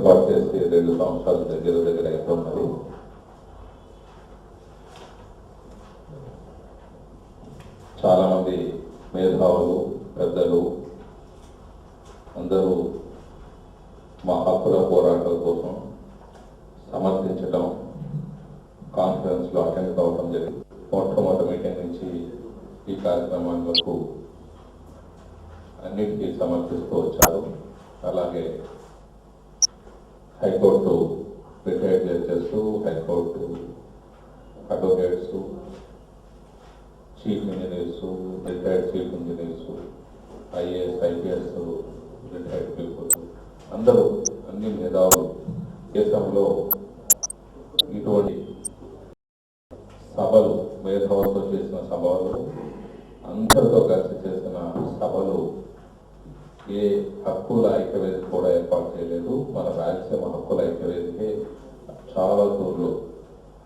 ఏర్పాటు చేసి 2 సంవత్సరాల దగ్గర అవుతున్నది. చాలామంది మేధావులు, పెద్దలు అందరూ మా హక్కుల పోరాటాల కోసం సమర్థించడం, కాన్ఫరెన్స్లో అటెండ్ కావడం జరిగింది. మొట్టమొదటి మీటింగ్ నుంచి ఈ కార్యక్రమాల వరకు అన్నిటికీ సమర్థిస్తూ వచ్చారు. అలాగే high court retired judges, high court advocates, chief engineers, retired chief engineers, IAS, IPS retired people అందరూ, అన్ని మేధావులు దేశంలో ఇటువంటి సభలు, మేధావులతో చేసిన సభలు, అందరితో కలిసి చేసిన సభలు ఏ హక్కుల ఐక్యవేదిక కూడా ఏర్పాటు చేయలేదు. మన రాయలసీమ హక్కుల ఐక్యవేదికే చాలా తూర్లు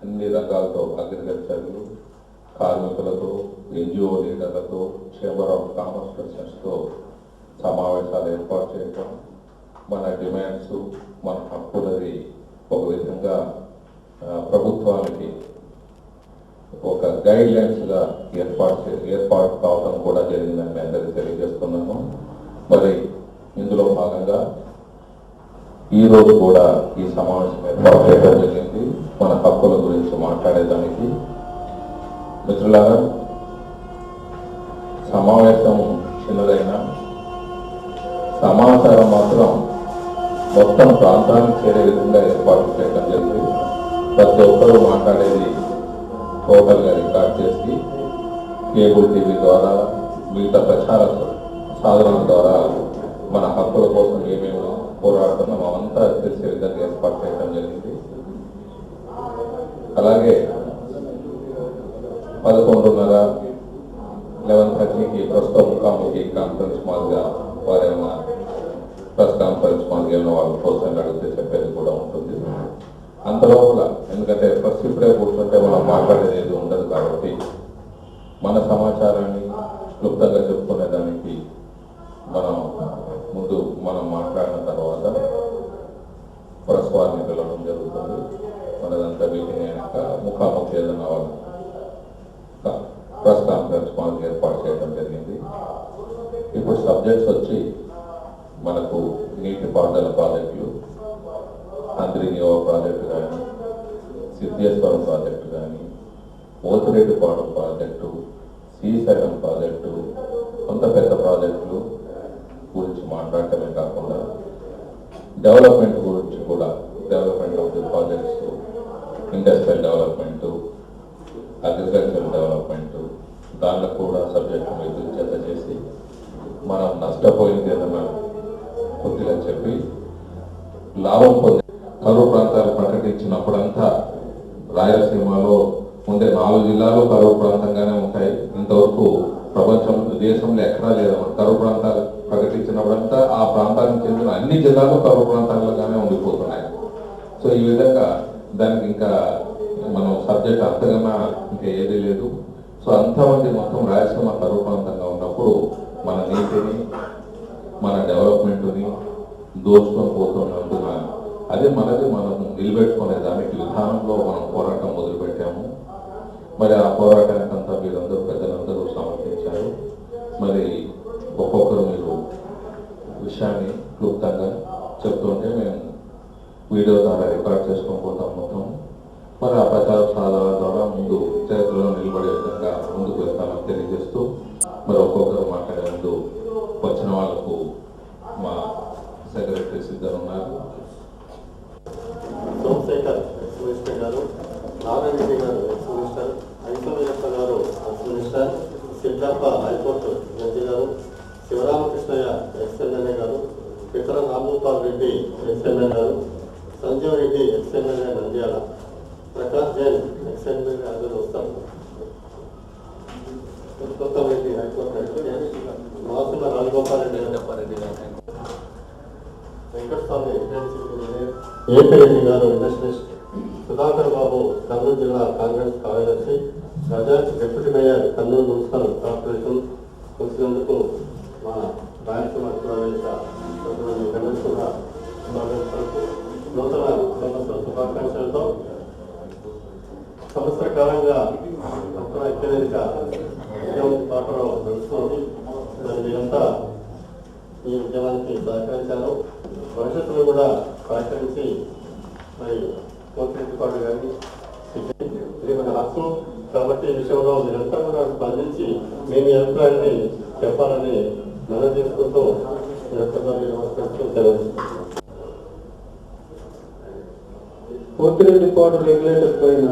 అన్ని రంగాలతో, అగ్రికల్చర్లు, కార్మికులతో, ఎన్జిఓ లీడర్లతో, చేంబర్ ఆఫ్ కామర్స్ పర్సన్స్తో సమావేశాలు ఏర్పాటు చేయడం, మన డిమాండ్స్, మన హక్కులది ఒక విధంగా ప్రభుత్వానికి ఒక గైడ్ లైన్స్గా ఏర్పాటు కావడం కూడా జరిగిందని మేము అందరికీ తెలియజేస్తున్నాము. మరి ఇందులో భాగంగా ఈరోజు కూడా ఈ సమావేశం ఏర్పాటు చేయడం జరిగింది మన హక్కుల గురించి మాట్లాడేదానికి. మిత్రులారా, సమావేశం చిన్నదైనా సమాచారం మాత్రం మొత్తం ప్రాంతానికి చేరే విధంగా ఏర్పాటు చేయడం జరిగింది. ప్రతి ఒక్కరూ మాట్లాడేది టోటల్గా రికార్డ్ చేసి కేబుల్ టీవీ ద్వారా, మిగతా ప్రచార సాధనాల ద్వారా మన హక్కుల కోసం ఏమేమి పోరాడుతున్నామో అంతా తెలిసే విధంగా ఏర్పాటు చేయడం జరిగింది. అలాగే 11:30, 11:30కి ప్రస్తుతం ముఖాముఖి కాన్ఫరెన్స్ మాదిరిగా వారేమన్నా ప్రెస్ కాన్ఫరెన్స్ మాదిరిగా వాళ్ళ కోసం అడిగితే చెప్పేది కూడా ఉంటుంది. అంతలోపల ఎందుకంటే ఫస్ట్ ఇప్పుడే కూర్చుంటే మనం మాట్లాడేది ఏది ఉండదు కాబట్టి మన సమాచారాన్ని క్లుప్తంగా చెప్పుకునేదానికి మనం మాట్లాడిన తర్వాత ప్రెస్ వారిని పిలవడం జరుగుతుంది. మనదంతా మీటింగ్ అయినాక ముఖాముఖి ఏదైనా ప్రెస్ కాన్ఫరెన్స్ మాకు ఏర్పాటు చేయడం జరిగింది. ఇప్పుడు సబ్జెక్ట్స్ వచ్చి మనకు నీటిపారుదల ప్రాజెక్టులు, అంద్రినియో ప్రాజెక్టు కానీ, సిద్ధేశ్వరం ప్రాజెక్టు కానీ, పోతిరెడ్డిపాడు ప్రాజెక్టు, శ్రీశైలం ప్రాజెక్టు, కొంత పెద్ద ప్రాజెక్టులు గురించి మాట్లాడటమే కాకుండా డెవలప్మెంట్ గురించి కూడా, development of the projects, industrial development, agriculture development, దాంట్లో కూడా సబ్జెక్టు మీద చర్చ చేసి మనం నష్టపోయింది ఏదన్నా కొద్దిగా చెప్పి లాభం పొంది కరువు ప్రాంతాలు ప్రకటించినప్పుడంతా రాయలసీమలో ఉండే 4 జిల్లాలు కరువు ప్రాంతంగానే ఉంటాయి. ఇంతవరకు దేశంలో ఎక్కడా లేదన్నమాట. కరువు ప్రాంతాలు ప్రకటించినప్పుడంతా ఆ ప్రాంతానికి చెందిన అన్ని జిల్లాలు కరువు ప్రాంతాలుగానే ఉండిపోతున్నాయి. సో ఈ విధంగా దానికి ఇంకా మనం సబ్జెక్ట్ అంతకన్నా ఇంకా ఏదీ లేదు. సో అంతమంది మొత్తం రాయలసీమ కరువు ప్రాంతంగా ఉన్నప్పుడు మన నీటిని, మన డెవలప్మెంట్ని దోచుకొని పోతున్నందున అదే మనది మనం నిలబెట్టుకునే దానికి విధానంలో మనం పోరాటం మొదలుపెట్టాము. మరి ఆ పోరాటానికి అంతా మీరందరూ, పెద్దలందరూ సమర్థించారు. మరి ఒక్కొక్కరు మీరు విషయాన్ని క్లుప్తంగా చెప్తుంటే మేము వీడియో ద్వారా రికార్డ్ చేసుకొని పోతాం మొత్తం. మరి ఆ ప్రచార సాధనాల ద్వారా ముందు చరిత్రలో నిలబడే విధంగా ముందుకు వెళ్తామని తెలియజేస్తూ, మరి ఒక్కొక్కరు మాట్లాడే ముందు వచ్చిన వాళ్ళకు మా సెక్రటరీస్ ఇద్దరు ఉన్నారు. సోమశేఖర్ ఎక్స్ మినిస్టర్ గారు, నారాయణ గారు ఎక్స్ మినిస్టర్, ఐసోమయ్యప్ప గారు ex minister, Siddhappa high court judge గారు, శివరామకృష్ణయ్య ఎక్స్ఎమ్మెల్యే గారు, పితర రామగోపాల్ రెడ్డి ఎక్స్ఎమ్మెల్యే గారు, సంజీవ్ రెడ్డి ఎక్స్ఎమ్మెల్యే నంద్యాల, ప్రకాష్ జైన్ ఎక్స్ఎమ్మెల్యే అందరూ వస్తారు. కొత్తరెడ్డి హైకోర్టు మాసుల రాజగోపాల్ రెడ్డి వెంకటస్వామి ఏపీ రెడ్డి గారు ఇండస్ట్రియలిస్ట్, సుధాకర్ బాబు కర్నూలు జిల్లా కాంగ్రెస్ కార్యదర్శి, Razak deputy mayor Kurnool municipal corporation వచ్చినందుకు మా రాయలసీమ కూడా సంవత్సర కాలంగా అత్యధిక ఉద్యమం పాటలో నడుస్తుంది. మరి మీరంతా ఈ ఉద్యమానికి సహకరించారు. భవిష్యత్తులో కూడా సహకరించి మరి పోతిరెడ్డి పాడు గారిని ఇది మన హక్కు కాబట్టి ఈ విషయంలో మీరంతా కూడా స్పందించి మేము ఈ అభిప్రాయాన్ని చెప్పాలని మనం చేసుకుంటూ నమస్కరిస్తూ సెలవు. పోతిరెడ్డి పాడు రెగ్యులేటర్ పైన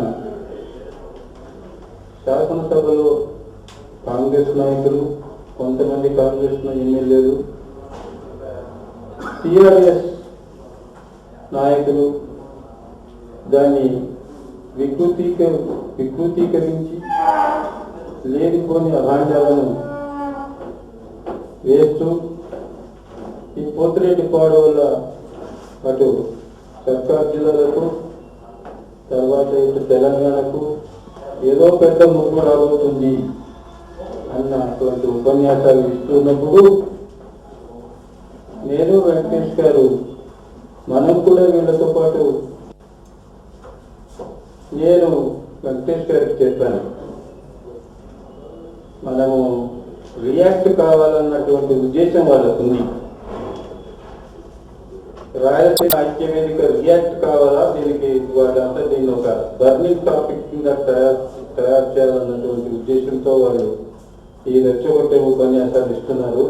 శాసనసభలో కాంగ్రెస్ నాయకులు, కొంతమంది కాంగ్రెస్ ఎమ్మెల్యేలు, టిఆర్ఎస్ నాయకులు దాన్ని వికృతీకరించి లేనిపోని అభాండాలను వేస్తూ ఈ పోతిరెడ్డి పాడు వల్ల అటు సర్కార్ జిల్లాలకు తర్వాత ఇటు తెలంగాణకు ఏదో పెద్ద ముగ్గురు రాబోతుంది అన్నటువంటి ఉపన్యాసాలు ఇస్తున్నప్పుడు నేను వెంకటేష్ గారు మనం కూడా వీళ్ళతో పాటు నేను వెంకటేష్ గారికి చెప్పాను, మనము రియాక్ట్ కావాలన్నటువంటి ఉద్దేశం వాళ్ళకు ఉంది. రాయలసీమ ఐక్యవేదిక రియాక్ట్ కావాలా, దీనికి వాళ్ళంతా దీన్ని ఒక బర్నింగ్ టాపిక్ కింద తయారు చేయాలన్నటువంటి ఉద్దేశంతో వాళ్ళు ఈ రెచ్చగొట్టే ఉపన్యాసాలు ఇస్తున్నారు.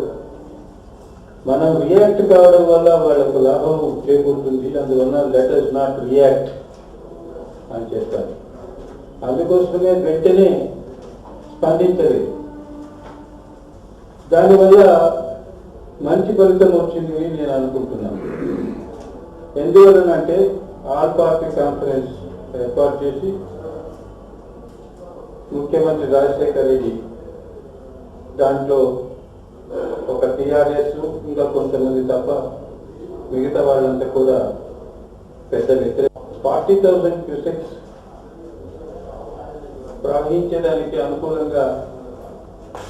మనం రియాక్ట్ కావడం వల్ల వాళ్ళకు లాభం చేకూరుతుంది, అందువల్ల లెట్ us నాట్ రియాక్ట్ అని చెప్పారు. అందుకోసమే వెంటనే స్పందించలేదు. దానివల్ల మంచి ఫలితం వచ్చింది నేను అనుకుంటున్నాను. ఎందువలనంటే ఆల్ పార్టీ కాన్ఫరెన్స్ ఏర్పాటు చేసి ముఖ్యమంత్రి రాజశేఖర్ రెడ్డి దాంట్లో ఒక టిఆర్ఎస్ ఇంకా కొంతమంది తప్ప మిగతా వాళ్ళంతా కూడా పెద్ద వ్యతిరేక 40,000 క్యూసెక్స్ ప్రవహించడానికి అనుకూలంగా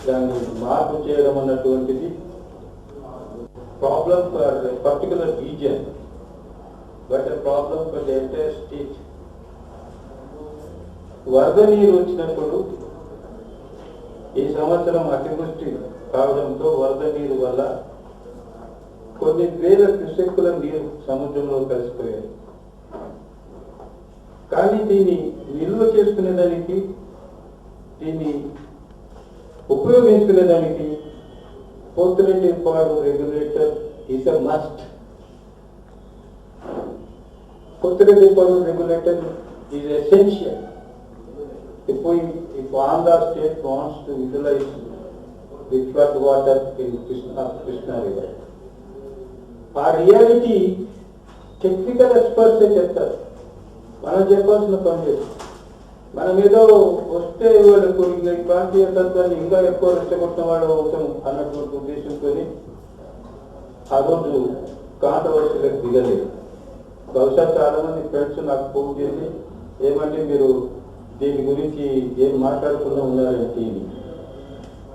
దాన్ని మార్పు చేయడం అన్నటువంటిది problem for particular region but problem for the entire state. వరద నీరు వచ్చినప్పుడు ఈ సంవత్సరం అతివృష్టి కావడంతో వరద నీరు వల్ల కొన్ని వేల క్యూసెక్కుల నీరు సముద్రంలో కలిసిపోయాయి. కానీ దీన్ని నిల్వ చేసుకునేదానికి, దీన్ని ఉపయోగించుకునేదానికి Pothireddy Padu regulator is a must. Pothireddy Padu regulator is essential. If Andhra state wants to utilize the flood water in Krishna river, ఆ రియాలిటీ టెక్నికల్ ఎక్స్పర్ట్సే చెప్తారు, మనం చెప్పాల్సిన పని లేదు. మనం ఏదో వస్తే వాళ్ళకు ఇంకా ఈ ప్రాంతీయ తత్వాన్ని ఇంకా ఎక్కువ రెచ్చగొట్టిన వాళ్ళు అవుతాం అన్నటువంటి ఉద్దేశంతో ఆ రోజు కాంట్రవర్సీలకు దిగలేదు. బహుశా చాలా మంది ఫ్రెండ్స్ నాకు ఫోన్ చేసి ఏమంటే మీరు దీని గురించి ఏం మాట్లాడుకున్నా ఉన్నారంటే,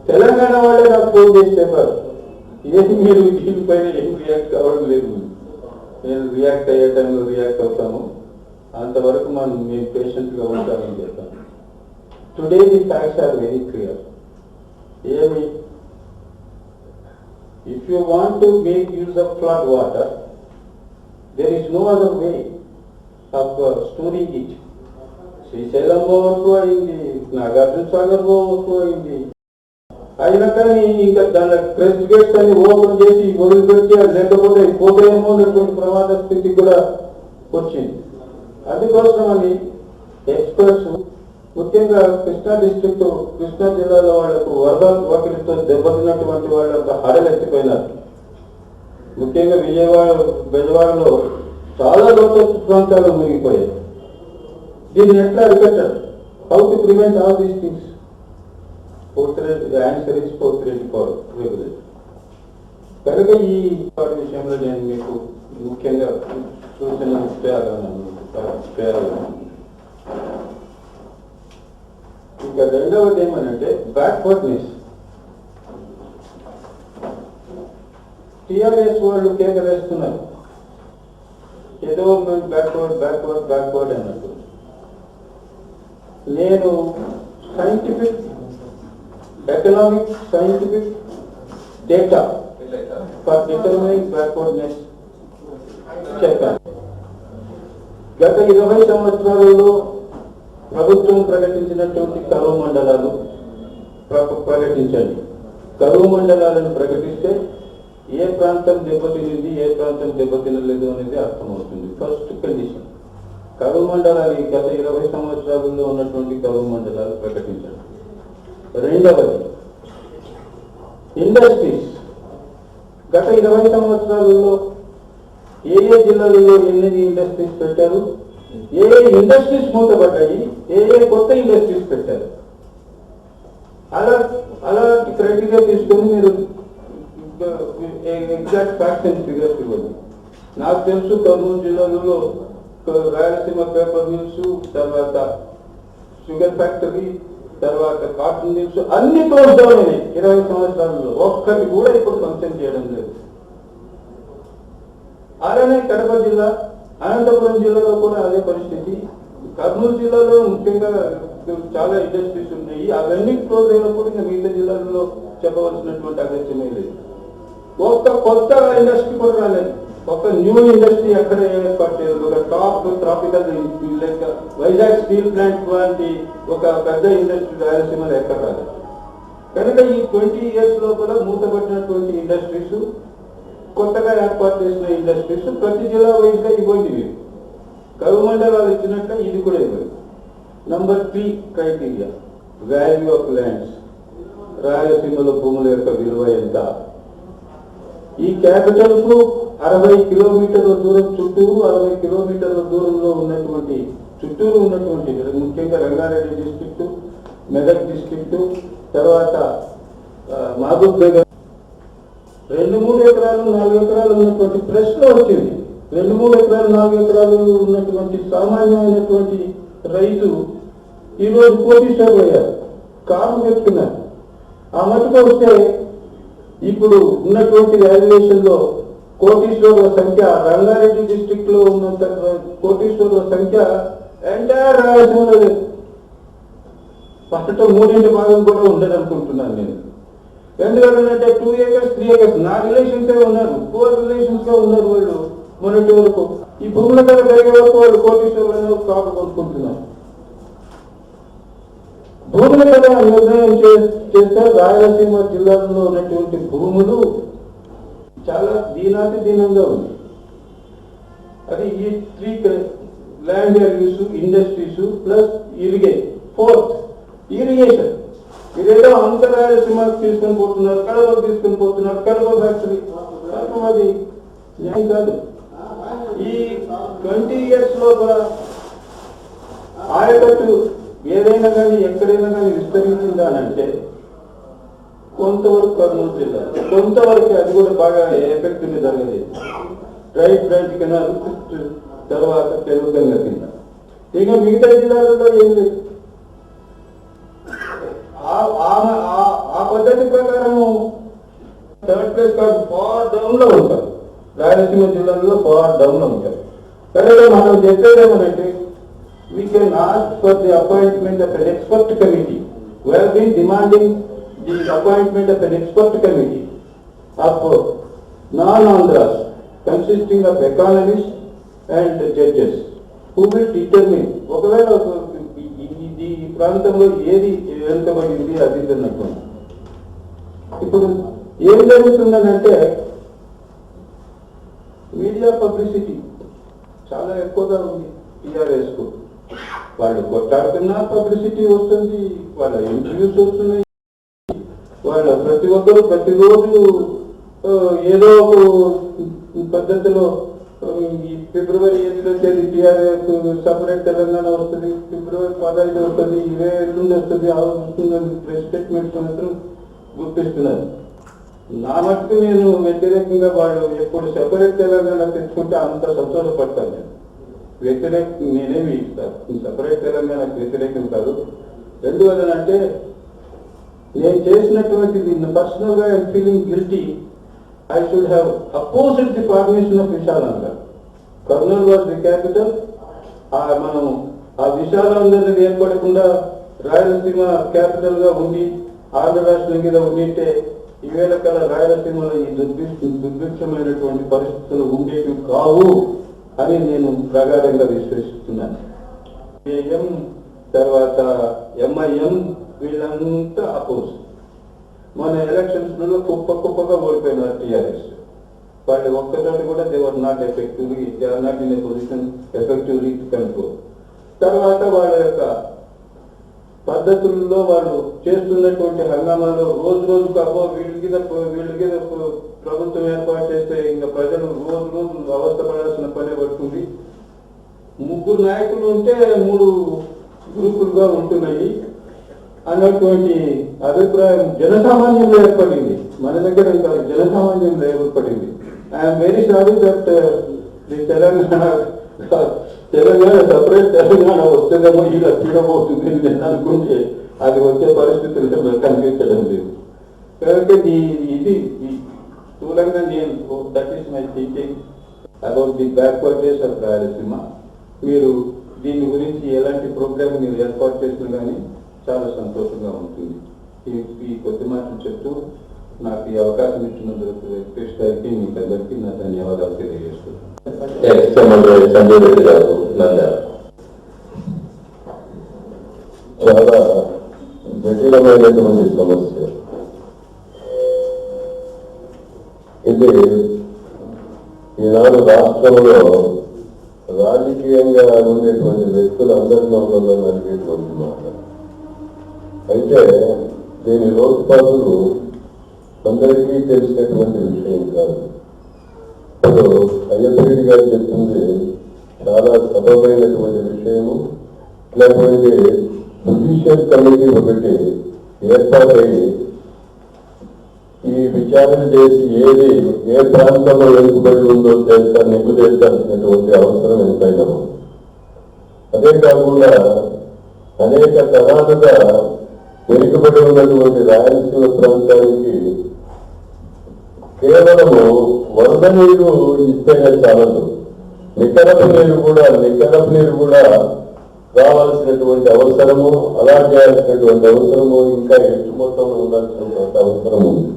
తెలంగాణ వాళ్ళే నాకు ఫోన్ చేసి చెప్పారు, ఏది మీరు దీనిపైన ఏం రియాక్ట్ కావడం లేదు, నేను రియాక్ట్ అయ్యే టైంలో రియాక్ట్ అవుతాము, అంతవరకు మేము పేషెంట్గా ఉంటామని చెప్పాను. Today the facts are very clear. ఏమి, if you want to make use of flood water, there is no other way of storing it. Srisailam overflow అయింది, నాగార్జున సాగర్ ఓవర్ఫ్లో అయింది, అయినా కానీ ఇంకా దాని క్రెస్ట్ గేట్స్ అన్ని ఓపెన్ చేసి వదిలిపెట్టి లేకపోతే పోతేమో అన్నటువంటి ప్రమాద స్థితి కూడా వచ్చింది. అందుకోసమని ఎక్స్పర్ట్స్ ముఖ్యంగా కృష్ణా డిస్ట్రిక్ట్, కృష్ణా జిల్లాలో వాళ్లకు వరద వాకిలితో దెబ్బతిన్నటువంటి వాళ్ళంతా హడలెత్తిపోయినారు. ముఖ్యంగా బెజవాడలో చాలా లోతట్టు ప్రాంతాలు మునిగిపోయాయి. దీన్ని ఎట్లా అరికట్టారు? How to prevent all these things? Pothireddy answer is Pothireddy Padu regulator. కనుక ఈ పాడు విషయంలో నేను మీకు ముఖ్యంగా సూచన చేయాలని. ఇంకా రెండవది ఏమనంటే బ్యాక్వర్డ్నెస్. టిఆర్ఎస్ వాళ్ళు కేకలేస్తున్నారు, ఏదో మేము బ్యాక్వర్డ్ అన్నట్టు. నేను scientific, economic, scientific data for determining backwardness చెప్పాను. గత 20 సంవత్సరాలలో ప్రభుత్వం ప్రకటించినటువంటి కరువు మండలాలు ప్రకటించండి. కరువు మండలాలను ప్రకటిస్తే ఏ ప్రాంతం దెబ్బతినింది, ఏ ప్రాంతం దెబ్బతినలేదు అనేది అర్థమవుతుంది. ఫస్ట్ కండిషన్, కరువు మండలాలు గత 20 సంవత్సరాలలో ఉన్నటువంటి కరువు మండలాలు ప్రకటించండి. రెండవది, ఇండస్ట్రీస్ గత 20 సంవత్సరాలలో ఏ ఏ జిల్లాలలో ఎన్ని ఇండస్ట్రీస్ పెట్టారు, ఏ ఏ ఇండస్ట్రీస్ మూతపడ్డాయి, ఏ ఏ కొత్త ఇండస్ట్రీస్ పెట్టారు, అలాంటి క్రైటీరియా తీసుకొని మీరు ఎగ్జాక్ట్ ఫ్యాక్ట్స్ అండ్ ఫిగర్స్ ఇవ్వండి. నాకు తెలుసు కర్నూలు జిల్లాలో రాయలసీమ పేపర్ మిల్స్, తర్వాత షుగర్ ఫ్యాక్టరీ, తర్వాత కాటన్ మిల్స్ అన్ని క్లోజ్ డౌన్ అయినాయి 20 సంవత్సరాలలో. ఒక్కటి కూడా ఇప్పుడు ఫంక్షన్ చేయడం లేదు. అలానే కడప జిల్లా, అనంతపురం జిల్లాలో కూడా అదే పరిస్థితి. కర్నూలు జిల్లాలో ముఖ్యంగా చాలా ఇండస్ట్రీస్ ఉన్నాయి. అవన్నీ క్లోజ్ అయినప్పుడు ఇంకా మిగతా జిల్లాల్లో చెప్పవలసినటువంటి అగత్యమే లేదు. ఒక్క కొత్త ఇండస్ట్రీ కూడా రాలేదు. ఒక న్యూ ఇండస్ట్రీ ఎక్కడ ఏర్పాటు చేయలేదు. ఒక top tropical like Vizag steel plant లాంటి ఒక పెద్ద ఇండస్ట్రీ రాయలసీమలో ఎక్కడ రాలేదు. కనుక ఈ 20 years లోపల మూతపడినటువంటి ఇండస్ట్రీస్, కొత్తగా ఏర్పాటు చేసిన ఇండస్ట్రీస్ ప్రతి జిల్లా వైజ్గా ఇవ్వండి. కరువు మండలాలు ఇచ్చినట్టు ఇది కూడా ఇవ్వండి. Number 3 criteria, value of lands. రాయలసీమలో భూముల యొక్క విలువ ఎంత? ఈ క్యాపిటల్ కు 60 కిలోమీటర్ల దూరం చుట్టూరు, 60 కిలోమీటర్ల దూరంలో ఉన్నటువంటి చుట్టూరు ఉన్నటువంటి ముఖ్యంగా రంగారెడ్డి డిస్ట్రిక్ట్, మెదక్ డిస్ట్రిక్ట్, తర్వాత మహబూబ్ నగర్ 2-3 ఎకరాలు 4 ఎకరాలు ఉన్నటువంటి ప్రశ్న వచ్చింది. 2-3 ఎకరాలు 4 ఎకరాలు ఉన్నటువంటి సామాన్యమైనటువంటి రైతు ఈరోజు కోటీశ్వరులు అయ్యారు, కారు పెట్టుకున్నారు. ఆ మటుకు వస్తే ఇప్పుడు ఉన్నటువంటి వాల్యుయేషన్ లో కోటీశ్వరుల సంఖ్య, రంగారెడ్డి డిస్ట్రిక్ట్ లో ఉన్నంత కోటీశ్వరుల సంఖ్య ఎంటైర్ రాయలసీమలో లేదు. ఫస్ట్ 3 భాగం కూడా ఉండదు అనుకుంటున్నాను నేను. ఎందుకంటే 2 acres 3 acres నా రిలేషన్స్ ఉన్నారు, పూర్ రిలేషన్స్ గా ఉన్నారు వాళ్ళు. మొన్నటి వరకు ఈ భూముల ధర పెరిగే వరకు వాళ్ళు కోటీశ్వరులను కాపు కొనుక్కుంటున్నారు. భూముల ధర నిర్ణయం చేస్తే రాయలసీమ జిల్లాలో ఉన్నటువంటి భూములు చాలా దీనంగా ఉంది. అది ఈ 3 land use, industries plus fourth irrigation. ఇదేదో అంత రాయలసీమ తీసుకొని పోతున్నారు, కడప తీసుకొని పోతున్నారు, కడప ఫ్యాక్టరీ. అది న్యాయం కాదు. ఈ 20 years లోపల ఆయకట్టు ఏదైనా కానీ ఎక్కడైనా కానీ విస్తరించిందా అని అంటే కొంతవరకు కర్నూలు జిల్లా, కొంతవరకు అది కూడా బాగా ఎఫెక్ట్ ఉంది జరగలేదు. రైట్ బ్రాంచ్ కెనాల్, తర్వాత తెలుగు గంగ కింద. ఇక మిగతా జిల్లాలలో ఏం లేదు. ఆ పద్ధతి ప్రకారము 3rd place కాదు, ఫార్ డౌన్ లో ఉంటారు. రాయలసీమ జిల్లాలో ఫార్ డౌన్ లో ఉంటారు. కనుక మనం చెప్పేదేమనంటే we can ask for the appointment of an expert committee. We have been demanding the appointment of an expert committee of non-Andhras consisting of economists and judges who will determine ఒకవేళ ఈ ప్రాంతంలో ఏది వెనుకబడింది అది అన్నట్టు. ఇప్పుడు ఏం జరుగుతుందనంటే మీడియా పబ్లిసిటీ చాలా ఎక్కువగా ఉంది టీఆర్ఎస్ కు. వాళ్ళు కొట్టాడుతున్నా పబ్లిసిటీ వస్తుంది, వాళ్ళ ఇంటర్వ్యూస్ వస్తున్నాయి, వాళ్ళ ప్రతి ఒక్కరు ప్రతిరోజు ఏదో ఒక పద్ధతిలో ఫిబ్రవరి 8వ తేదీ టీఆర్ఎస్ సపరేట్ తెలంగాణ వస్తుంది, ఫిబ్రవరి 15 వస్తుంది, 28 వస్తుంది, వస్తుందని ప్రెస్ స్టేట్మెంట్స్ మాత్రం గుర్తిస్తున్నారు. నా మటుకు నేను వ్యతిరేకంగా వాళ్ళు ఎప్పుడు సెపరేట్ తెలంగాణ తెచ్చుకుంటే అంత సంతోషపడతాను. నేను నేనేమి సపరేట్ తెలంగాణకు వ్యతిరేకం కాదు. ఎందువల్లనంటే నేను చేసినటువంటి దీన్ని పర్సనల్ గా I'm feeling guilty. I should have opposed the formation of Vishalanka. Kurnool was the capital. మనం ఆ విశాలందరినీ ఏర్పడకుండా రాయలసీమ క్యాపిటల్ గా ఉండి ఆంధ్ర రాష్ట్రం మీద ఉండింటే ఈవేళ కల రాయలసీమలో ఈ దుర్భిక్షమైనటువంటి పరిస్థితులు ఉండేవి కావు అని నేను ప్రగాఢంగా విశ్వసిస్తున్నాను. ఏఎం తర్వాత ఎంఐఎం వీళ్ళంతా అపోజ్. మన ఎలక్షన్స్ లో కుప్పగా ఓడిపోయినారు టీఆర్ఎస్. వాళ్ళు ఒక్కసారి కూడా they are not effectively, they are not in a position effectively to control. తర్వాత వాళ్ళ యొక్క పద్ధతుల్లో వాళ్ళు చేస్తున్నటువంటి హంగామాలో రోజుకు అబ్బో వీళ్ళ మీద ప్రభుత్వం ఏర్పాటు చేస్తే ఇంకా ప్రజలు రోజు అవస్థపడాల్సిన పని పడుతుంది. 3 నాయకులు ఉంటే 3 గ్రూపులుగా ఉంటున్నాయి అన్నటువంటి అభిప్రాయం జనసామాన్యంలో ఏర్పడింది. మన దగ్గర ఇంకా జనసామాన్యంలో ఏర్పడింది. I'm very sorry that the Telangana separate Telangana వస్తుందేమో ఇలా తీరబోతుంది నేను అనుకుంటే అది వచ్చే పరిస్థితులు నాకు కనిపించడం లేదు. కాబట్టి ఇది స్థూలంగా నేను that is my thinking about the backwardness of Rayalaseema. మీరు దీని గురించి ఎలాంటి ప్రోగ్రామ్ మీరు ఏర్పాటు చేసినా కానీ చాలా సంతోషంగా ఉంటుంది. ఈ కొద్ది మాటలు చెప్తూ నాకు ఈ అవకాశం ఇచ్చినందుకు వెంకటేష్ గారికి మీకు అందరికీ నా ధన్యవాదాలు తెలియజేస్తున్నాను. సంజయ్ రెడ్డి గారు నంద్యాల. చాలా జటిలమైనటువంటి సమస్య ఇది. ఈనాడు రాష్ట్రంలో రాజకీయంగా ఉండేటువంటి వ్యక్తులు అందరి నోళ్ళలో నడిపేటువంటి మాట. అయితే దీని లోతుపాతులు అందరికీ తెలిసినటువంటి విషయం కాదు. ఇప్పుడు అయ్యప్పరెడ్డి గారు చెప్తుంది చాలా సబబైనటువంటి విషయము. లేకపోతే జుడిషియల్ కమిటీ ఒకటి ఏర్పాటై ఈ విచారణ చేసి ఏది ఏ ప్రాంతంలో వెనుకబడి ఉందో నిగ్గుదేల్చాల్సినటువంటి అవసరం ఎంతైనా ఉంది. అదే కాకుండా అనేక తరాలుగా వెనుకబడి ఉన్నటువంటి రాయలసీమ ప్రాంతానికి కేవలము వరద నీరు ఇస్తేనే చాలదు, నికరపు నీరు కూడా రావాల్సినటువంటి అవసరము, అలా చేయాల్సినటువంటి అవసరము, ఇంకా ఎక్కువ మొత్తంలో ఉండాల్సినటువంటి అవసరం ఉంది.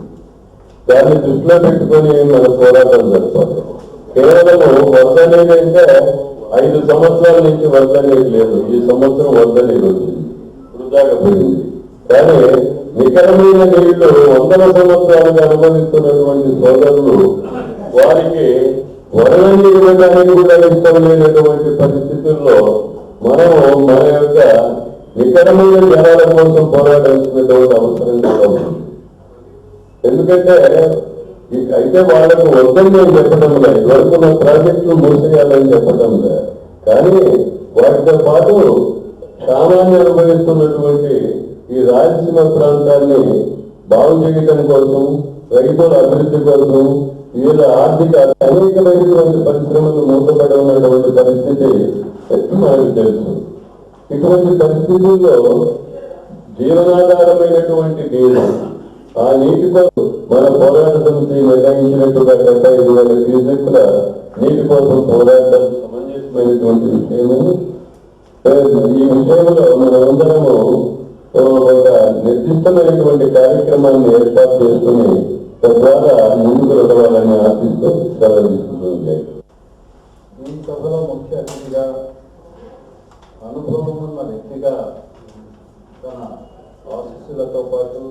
దాన్ని దృష్టిలో పెట్టుకొని మన పోరాటం జరపాలి. కేవలము వరద నీరు అంటే 5 సంవత్సరాల నుంచి వరద నీరు లేదు. ఈ సంవత్సరం వరద నీరు వచ్చింది, వృధాగా పోయింది. కానీ నికరమైన నీళ్లు 100 సంవత్సరాలుగా అనుభవిస్తున్నటువంటి సోదరులు వారికి వరద నీరు ఇవ్వడానికి కూడా ఇష్టం లేనటువంటి పరిస్థితుల్లో మనము మన యొక్క నికరమైన జనాల కోసం పోరాడాల్సినటువంటి అవసరం కూడా ఉంది. ఎందుకంటే అయితే వాళ్ళకు వద్దని నేను చెప్పడం లేదు, ఇదివరకు మన ప్రాజెక్టులు మూసేయాలని చెప్పడం లేదు. కానీ వాటితో పాటు సామాన్య అనుభవిస్తున్నటువంటి ఈ రాయలసీమ ప్రాంతాన్ని బాగు చేయడం కోసం, రైతుల అభివృద్ధి కోసం, వీళ్ళ ఆర్థిక అనేకమైనటువంటి పరిశ్రమలు మూతపడి ఉన్నటువంటి పరిస్థితి మనకు తెలుసు. ఇటువంటి పరిస్థితుల్లో జీవనాధారమైనటువంటి నీరు, ఆ నీటి కోసం మన పోరాట సమితి నిర్ణయించినట్టుగా 75,000 క్యూసెక్కుల నీటి కోసం పోరాటం సమంజసమైనటువంటి విషయము. ఈ విషయంలో మనమందరము ఒక నిర్దిష్టమైనటువంటి కార్యక్రమాన్ని ఏర్పాటు చేసుకుని తద్వారా ముందుకు వెళ్ళవాలని ఆశిస్తూ సెలవుతుంది. ఈ సభలో ముఖ్య అతిథిగా అనుభవం ఉన్న వ్యక్తిగా తన ఆశీస్సులతో పాటు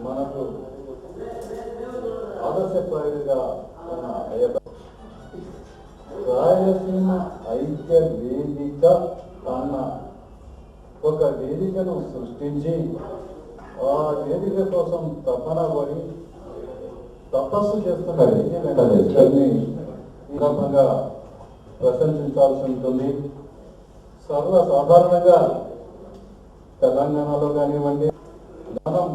మనకు ఆదర్శప్రాయుడిగా ఉన్న అయ్యప్ప రాయలసీమ ఐక్య వేదిక అన్న ఒక వేదికను సృష్టించి ఆ వేదిక కోసం తపన పడి తపస్సు చేస్తున్న వ్యక్తిని సందర్భంగా ప్రశంసించాల్సి ఉంటుంది. సర్వసాధారణంగా తెలంగాణలో కానివ్వండి, మనం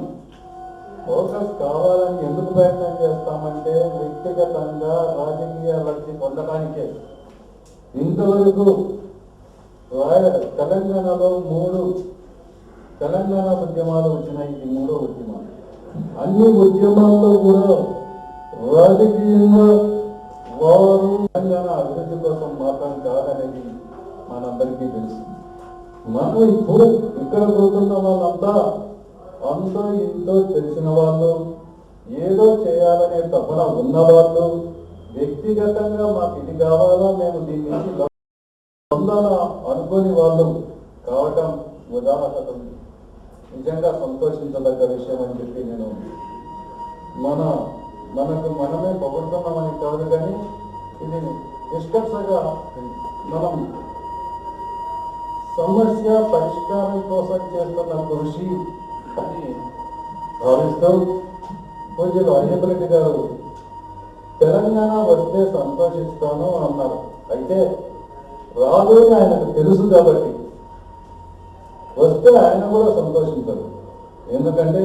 ఫోకస్ కావాలని ఎందుకు ప్రయత్నం చేస్తామంటే వ్యక్తిగతంగా రాజకీయ లబ్ధి పొందడానికే. ఇంతవరకు తెలంగాణలో 3 తెలంగాణ ఉద్యమాలు వచ్చినాయి. ఇది 3వ ఉద్యమం. అన్ని ఉద్యమాల్లో కూడా రాజకీయంగా వారు తెలంగాణ అభివృద్ధి కోసం మాత్రం కాదనేది మనందరికీ తెలుసు. మనం ఇప్పుడు ఇక్కడ పోతున్న వాళ్ళంతా అంతో ఇంతో తెలిసిన వాళ్ళు, ఏదో చేయాలనే తపన ఉన్నవాళ్ళు, వ్యక్తిగతంగా మాకు ఇది కావాలా, మేము దీని నుంచి పొందాలా అనుకోని వాళ్ళు కావటం ఉదాహరణ నిజంగా సంతోషించదగ్గ విషయం అని చెప్పి నేను మనకు మనమే పొగుడుతున్నామని కాదు, కానీ ఇది నిష్కర్షగా మనం సమస్య పరిష్కారం కోసం చేస్తున్న కృషి అని భావిస్తూ పూజ్యులు అయ్యప్పరెడ్డి గారు తెలంగాణ వస్తే సంతోషిస్తాను అన్నారు. అయితే రాదు అని ఆయనకు తెలుసు కాబట్టి వస్తే ఆయన కూడా సంతోషించరు. ఎందుకంటే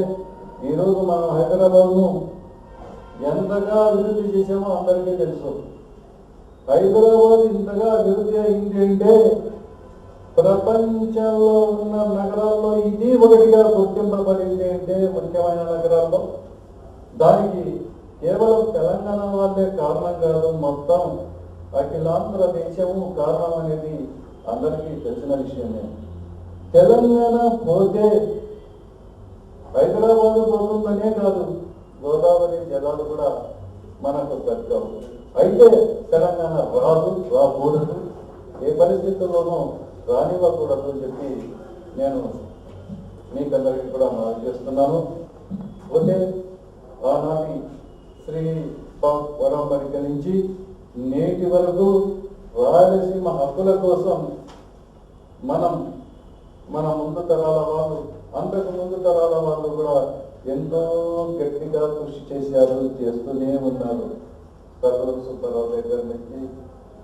ఈరోజు మనం హైదరాబాద్ను ఎంతగా అభివృద్ధి చేసామో అందరికీ తెలుసు. హైదరాబాద్ ఇంతగా అభివృద్ధి అయింది అంటే ప్రపంచంలో ఉన్న నగరాల్లో ఇది ఒకటిగా గుర్తింపబడింది అంటే ముఖ్యమైన నగరాల్లో దానికి కేవలం తెలంగాణ వాళ్ళే కారణం కాదు, మొత్తం అఖిలాంధ్ర దేశము కారణం అనేది అందరికీ తెలిసిన విషయమే. తెలంగాణ పోతే హైదరాబాద్ పోతుందనే కాదు, గోదావరి జలాలు కూడా మనకు దక్కవు. అయితే తెలంగాణ రాకూడదు, ఏ పరిస్థితుల్లోనూ రానివ్వకూడదు అని చెప్పి నేను మీకందరికీ కూడా మనవి చేస్తున్నాను. పోతే ఆనాటి శ్రీ వరంపరిక నుంచి నేటి వరకు రాయలసీమ హక్కుల కోసం మన ముందు తరాల వాళ్ళు, అంతకు ముందు తరాల వాళ్ళు కూడా ఎంతో గట్టిగా కృషి చేశారు, చేస్తూనే ఉన్నారు. కర్నూలు సుబ్బారావు దగ్గర నుంచి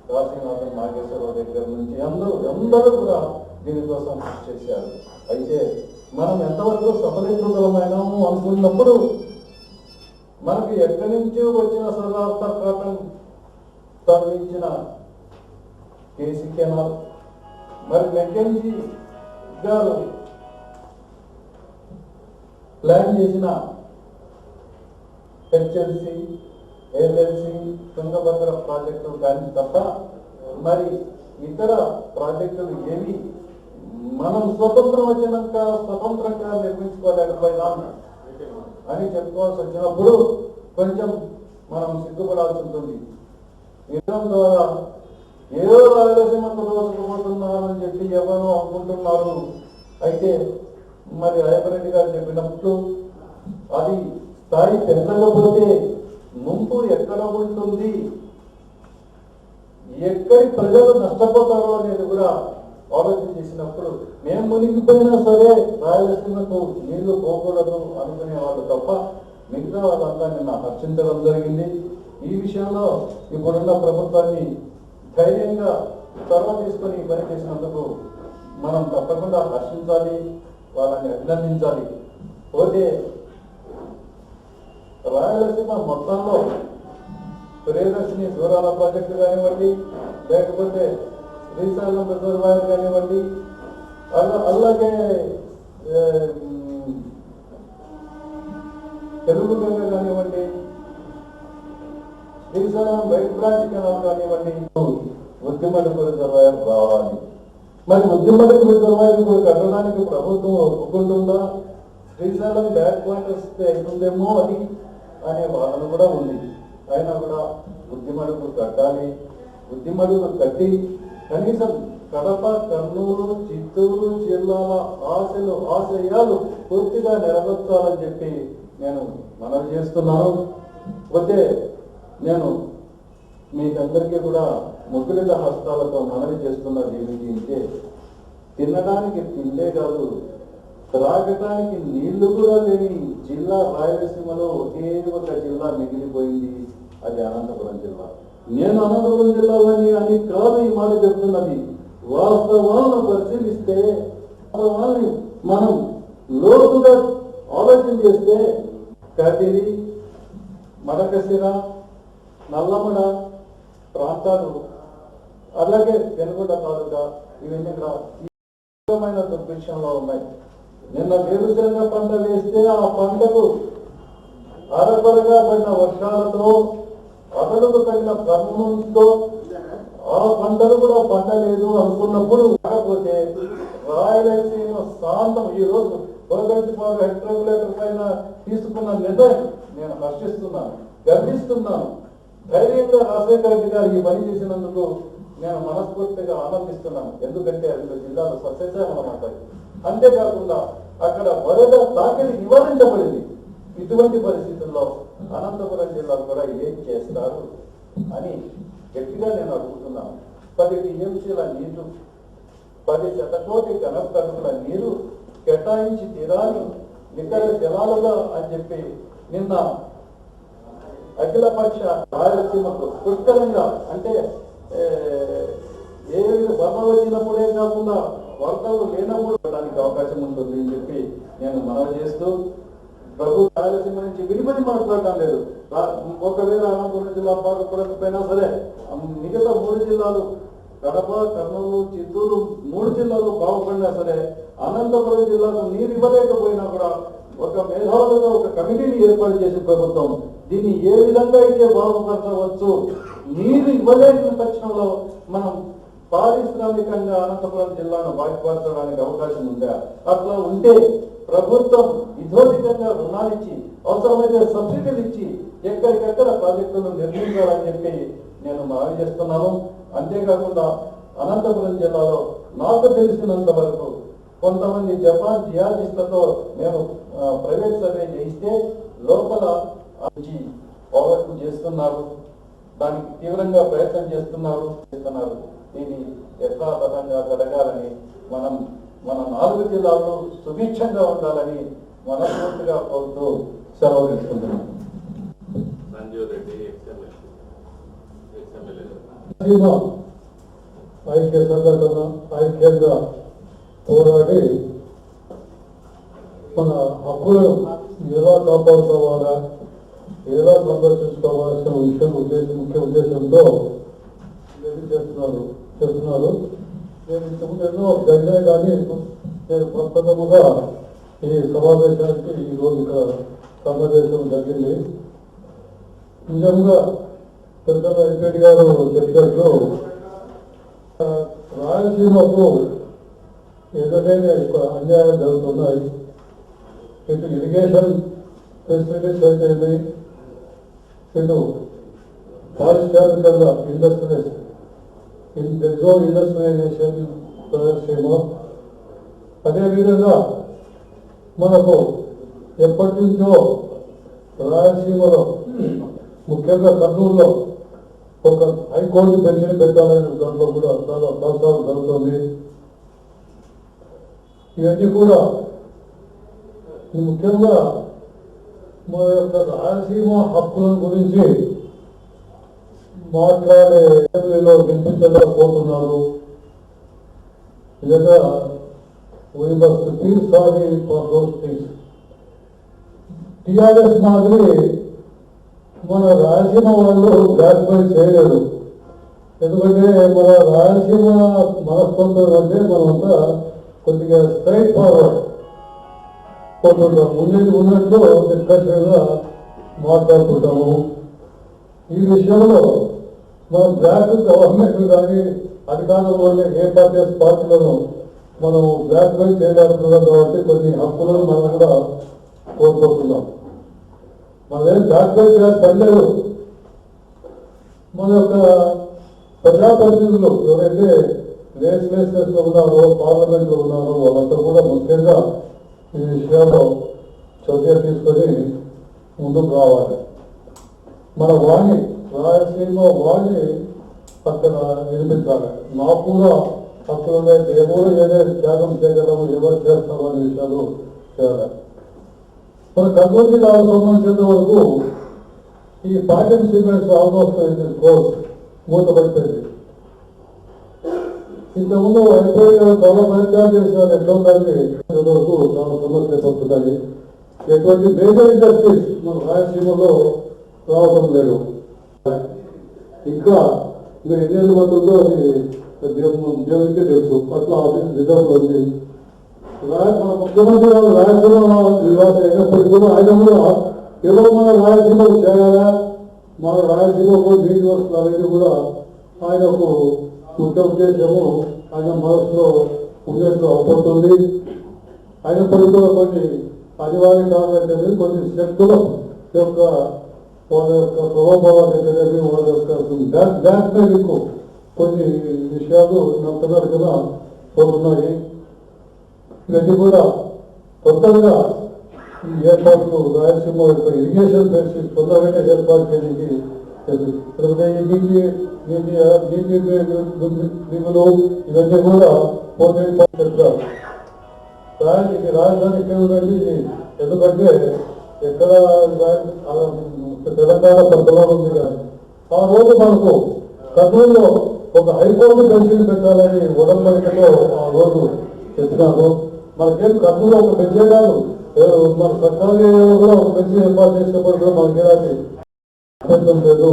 కాశీనాథన్ నాగేశ్వరరావు దగ్గర నుంచి అందరూ కూడా దీనికోసం కృషి చేశారు. అయితే మనం ఎంతవరకు సఫలీకృతమైనాము అనుకున్నప్పుడు మనకి ఎక్కడి నుంచి వచ్చిన సదార్థ కాటన్ తరలించిన కేసీ కెనాల్, మరి మెకెంజీ గారు ప్లాన్ చేసిన హెచ్ఎల్సి, ఎల్ఎల్సి, తుంగభద్ర ప్రాజెక్టు కానీ తప్ప మరి ఇతర ప్రాజెక్టులు ఏవి మనం స్వతంత్రం వచ్చినాక స్వతంత్రంగా నిర్మించుకోలేకపోయినా అని చెప్పుకోవాల్సి వచ్చినప్పుడు కొంచెం మనం సిగ్గుపడాల్సి ఉంటుంది. యుద్ధం ద్వారా ఏదో రాయలసీమకు దోసుకుపోతున్నారని చెప్పి ఎవరో అనుకుంటున్నారు. అయితే మరి అయ్యప్పరెడ్డి గారు చెప్పినప్పుడు అది స్థాయి పెంచకపోతే ముంపు ఎక్కడ ఉంటుంది, ఎక్కడి ప్రజలు నష్టపోతారో అనేది కూడా ఆలోచన చేసినప్పుడు మేము మునిగిపోయినా సరే రాయలసీమకు నీళ్లు పోకూడదు అనుకునే వాళ్ళు తప్ప మిగతా వాళ్ళంతా నిన్న హర్షించడం జరిగింది. ఈ విషయంలో ఇప్పుడున్న ప్రభుత్వాన్ని ధైర్యంగా చొరవ తీసుకొని పనిచేసినందుకు మనం తప్పకుండా హర్షించాలి, వాళ్ళని అభినందించాలి. పోతే రాయలసీమ మొత్తంలో ప్రియదర్శిని దూరాల ప్రాజెక్టు కానివ్వండి, లేకపోతే శ్రీశైలం రిజర్వాయర్ కానివ్వండి, అలాగే తెలుగు గంగ కానివ్వండి, శ్రీశైలం వైట్ బ్రాంచ్ కెనాల్ కానివ్వండి, ఉద్యమడుగు రిజర్వాయర్ రావాలి. మరి ఉద్యమడుగు రిజర్వాయర్ కట్టడానికి ప్రభుత్వం ఒప్పుకుంటుందా? శ్రీశైలం బ్యాక్ వాటర్స్ అవుతుందేమో అది అనే వాదన కూడా ఉంది. అయినా కూడా ఉద్యమడుగు కట్టాలి. ఉద్యమడుగు కట్టి కనీసం కడప, కర్నూలు, చిత్తూరు జిల్లాల ఆశయాలు పూర్తిగా నెరవేర్చాలని చెప్పి నేను మనవి చేస్తున్నాను. పోతే నేను మీకందరికీ కూడా ముగ్గురిత హస్తాలతో మనవి చేస్తున్నది ఏమిటి, తినడానికి తిండే కాదు, త్రాగటానికి నీళ్లు కూడా లేని జిల్లా రాయలసీమలో ఒకే ఒక జిల్లా మిగిలిపోయింది, అది అనంతపురం జిల్లా. నేను అనంతపురం జిల్లాలోని అని కాదు ఈ మాట చెప్తున్నది. వాస్తవాలను పరిశీలిస్తే, వాస్తవాన్ని మనం లోతుగా ఆలోచన చేస్తే కదిరి, మడకశిర, నల్లమడ ప్రాంతాలు, అలాగే పెనుగొండ తాలూకా ఇవన్నీ కూడా దుర్భిక్షంలో ఉన్నాయి. నిన్న వేరుశనగ పంట వేస్తే ఆ పంటకు అరకొరగా పడిన వర్షాలతో, అదలకు తగిన కర్మంతో ఆ పంటలు కూడా పండలేదు అనుకున్నప్పుడు కాకపోతే రాయలసీమ శాంతం ఈ రోజు గవర్నమెంట్ హెడ్ రెగ్యులేటర్ పైన తీసుకున్న నిర్ణయం నేను హర్షిస్తున్నాను, గర్విస్తున్నాను. ధైర్యంగా రాజశేఖర రెడ్డి గారు ఈ పని చేసినందుకు నేను మనస్ఫూర్తిగా ఆనందిస్తున్నాను. ఎందుకంటే 2 జిల్లాలు సస్యశ్యామలమవుతాయి. అంతేకాకుండా అక్కడ వరద తాకిడి నివారించబడింది. ఇటువంటి పరిస్థితుల్లో అనంతపురం జిల్లాలు కూడా ఏం చేస్తారు అని గట్టిగా నేను అడుగుతున్నాను. 10 టీఎంసీల నీళ్లు, 10 శతకోటి ఘనటన్నుల నీరు కేటాయించి తీరాలి నికర జలాలుగా అని చెప్పి నిన్న అఖిలపక్ష రాయలసీమకు పుష్కలంగా అంటే ఏ వరద వచ్చినప్పుడే కాకుండా వరదలు లేనప్పుడు దానికి అవకాశం ఉంటుంది అని చెప్పి నేను మనవి చేస్తూ, ప్రభుత్వ రాయలసీమ నుంచి విడిపడి మాట్లాడటం లేదు. ఒకవేళ అనంతపురం జిల్లా బాగుపడకపోయినా సరే మిగతా 3 జిల్లాలు కడప, కర్నూలు, చిత్తూరు 3 జిల్లాలు బాగుపడినా సరే అనంతపురం జిల్లాకు నీరు ఇవ్వలేకపోయినా కూడా ఒక మేధావులుగా ఒక కమిటీని ఏర్పాటు చేసే ప్రభుత్వం దీన్ని ఏ విధంగా అయితే బాగుపరచవచ్చు, నీరు ఇవ్వలేని పక్షంలో మనం పారిశ్రామికంగా అనంతపురం జిల్లాను బాగుపరచడానికి అవకాశం ఉందా? అట్లా ఉంటే ప్రభుత్వం ఇతోధికంగా రుణాలు ఇచ్చి అవసరమైతే సబ్సిడీలు ఇచ్చి ఎక్కడికెక్కడ ప్రాజెక్టులను నిర్మించాలని చెప్పి నేను మనవి చేస్తున్నాను. అంతేకాకుండా అనంతపురం జిల్లాలో నాకు తెలిసినంత వరకు కొంతమంది జపాన్ జియాలజిస్టులతో నేను ప్రైవేట్ సర్వే చేయిస్తే లోపల పోరాటం చేస్తున్నారు, దానికి తీవ్రంగా ప్రయత్నం చేస్తున్నారు. దీన్ని యథాతథంగా జరగాలని మన 4 జిల్లాల్లో సుభిక్షంగా ఉండాలని మనస్ఫూర్తిగా కోరుతూ సెలవు తీసుకుంటున్నాం. ఐక్య సంఘటన ఐక్యంగా పోరాడి మన హక్కులను ఎలా కాపాడుకోవాలా, ఎలా సంరక్షించుకోవాల్సిన ముఖ్య ఉద్దేశంతో చేస్తున్నారు. నేను ఇంతకుముందు ఎన్నో జరిగాయి కానీ నేను ప్రప్రథముగా ఈ సమావేశానికి ఈరోజు ఇక్కడ సమావేశం జరిగింది. నిజంగా పెద్దల వెంకటి గారు చెప్పినట్లు రాయలసీమకు ఎదురైన అన్యాయం జరుగుతున్నాయి. ఇటు ఇరిగేషన్ ఫెసిలిటీస్ అయితే, ఇటు పారిశ్రామికంగా ఇండస్ట్రియలైజేషన్ రాయలసీమ, అదేవిధంగా మనకు ఎప్పటి నుంచో రాయలసీమలో ముఖ్యంగా కర్నూలులో ఒక హైకోర్టు పెన్షన్ పెట్టాలని దాంట్లో కూడా చాలా ప్రస్తావన జరుగుతుంది. ఇవన్నీ కూడా ముఖ్యంగా మన యొక్క రాయలసీమ హక్కుల గురించి మాట్లాడే వినిపించలేకపోతున్నారు. నిజంగా we must feel sorry for those things. TRS మాదిరి మన రాయలసీమ వాళ్ళు బ్లాక్ మెయిల్ చేయలేదు. ఎందుకంటే మన రాయలసీమ మనస్పందన అంటే మనమంతా కొద్దిగా స్ట్రైట్ ఫార్వర్డ్ పోతుంటాం, ఉన్నట్లు డిస్కషన్గా మాట్లాడుకుంటాము. ఈ విషయంలో మనం బ్లాక్ గవర్నమెంట్ కానీ అధికారంలో ఏ పార్టీలను మనం బ్లాక్ మెయిల్ చేయలేకపోతున్నాం. కాబట్టి కొన్ని హక్కులను మనం కూడా కోల్పోతున్నాం. మనమేం బ్లాక్ మెయిల్ చేయాల్సి పనిలేదు. మన యొక్క ప్రజాప్రతినిధులు ఎవరైతే లెజిస్లేచర్స్ లో ఉన్నారో, పార్లమెంట్ లో ఉన్నారో వాళ్ళంతా కూడా ముఖ్యంగా ఈ విషయాల్లో చర్య తీసుకొని ముందుకు రావాలి. మన వాణి రాయలసీమ వాణి అక్కడ వినిపించాలి. నాకు కూడా హక్కులు ఎవరు ఏదైతే త్యాగం చేయగలము, ఎవరు చేస్తాము అనే విషయాలు చేయాలి. మన కర్నూలు జిల్లాకు సంబంధించిన వరకు ఈ పాఠ్యం సిమెంట్స్ ఆల్మోస్ట్ కోర్స్ మూతపడిపోయింది. ఇంతకుముందు అయిపోయి చాలా ప్రయత్నాలు చేసినారు. ఎట్లా ఉండాలి వరకు చాలా సమస్యలు వస్తున్నాయి. ఎటువంటి మేజర్ ఇండస్ట్రీస్ మన రాయలసీమలో రావడం లేదు. ఇంకా ఎన్ని పడుతుందో అది దేవుడికే తెలుసు. అట్లా ఆఫీస్ రిజర్వ్ ఉంది. మన ముఖ్యమంత్రి గారు రాయలసీమ నివాసం అయినప్పటికీ కూడా ఆయన కూడా ఏదో మన రాయలసీమకు చేయాలా, మన రాయలసీమకు నీటి వస్తువులు అనేది కూడా ఆయనకు ముఖ్య ఉద్దేశము ఆయన మనసులో ఉద్దేశం అవుతుంది. అయినప్పటికీ కూడా కొన్ని అనివార్య కారణాలు కొన్ని శక్తుల యొక్క వాళ్ళ యొక్క ప్రభావాలు తెలియదు, వాళ్ళ యొక్క బ్యాక్ మీకు కొన్ని విషయాలు నమ్మకగా పోతున్నాయి. ఇవన్నీ కూడా కొత్తగా ఈ ఏర్పాట్లు రాయలసీమ యొక్క ఇరిగేషన్ ఫెసిలిటీ తొందరగానే ఏర్పాటు చేయడానికి నిధులు ఇవన్నీ కూడా పోతే చెప్తారు. రాజధాని కేంద్రాన్ని ఎందుకంటే ఎక్కడ తెలంగాణ ప్రభుత్వం ఉంది కానీ ఆ రోజు మనకు కర్నూలులో ఒక హైకోర్టు బెంచీని పెట్టాలని ఉడంబడికలో ఆ రోజు చెప్పినారు. మనకేం కర్నూలు ఒక బెంచే కాదు, మన సర్కారీ కూడా ఒక బెంచీ ఏర్పాటు చేసినప్పుడు కూడా మనకి ఎలాంటి అభ్యంతరం లేదు.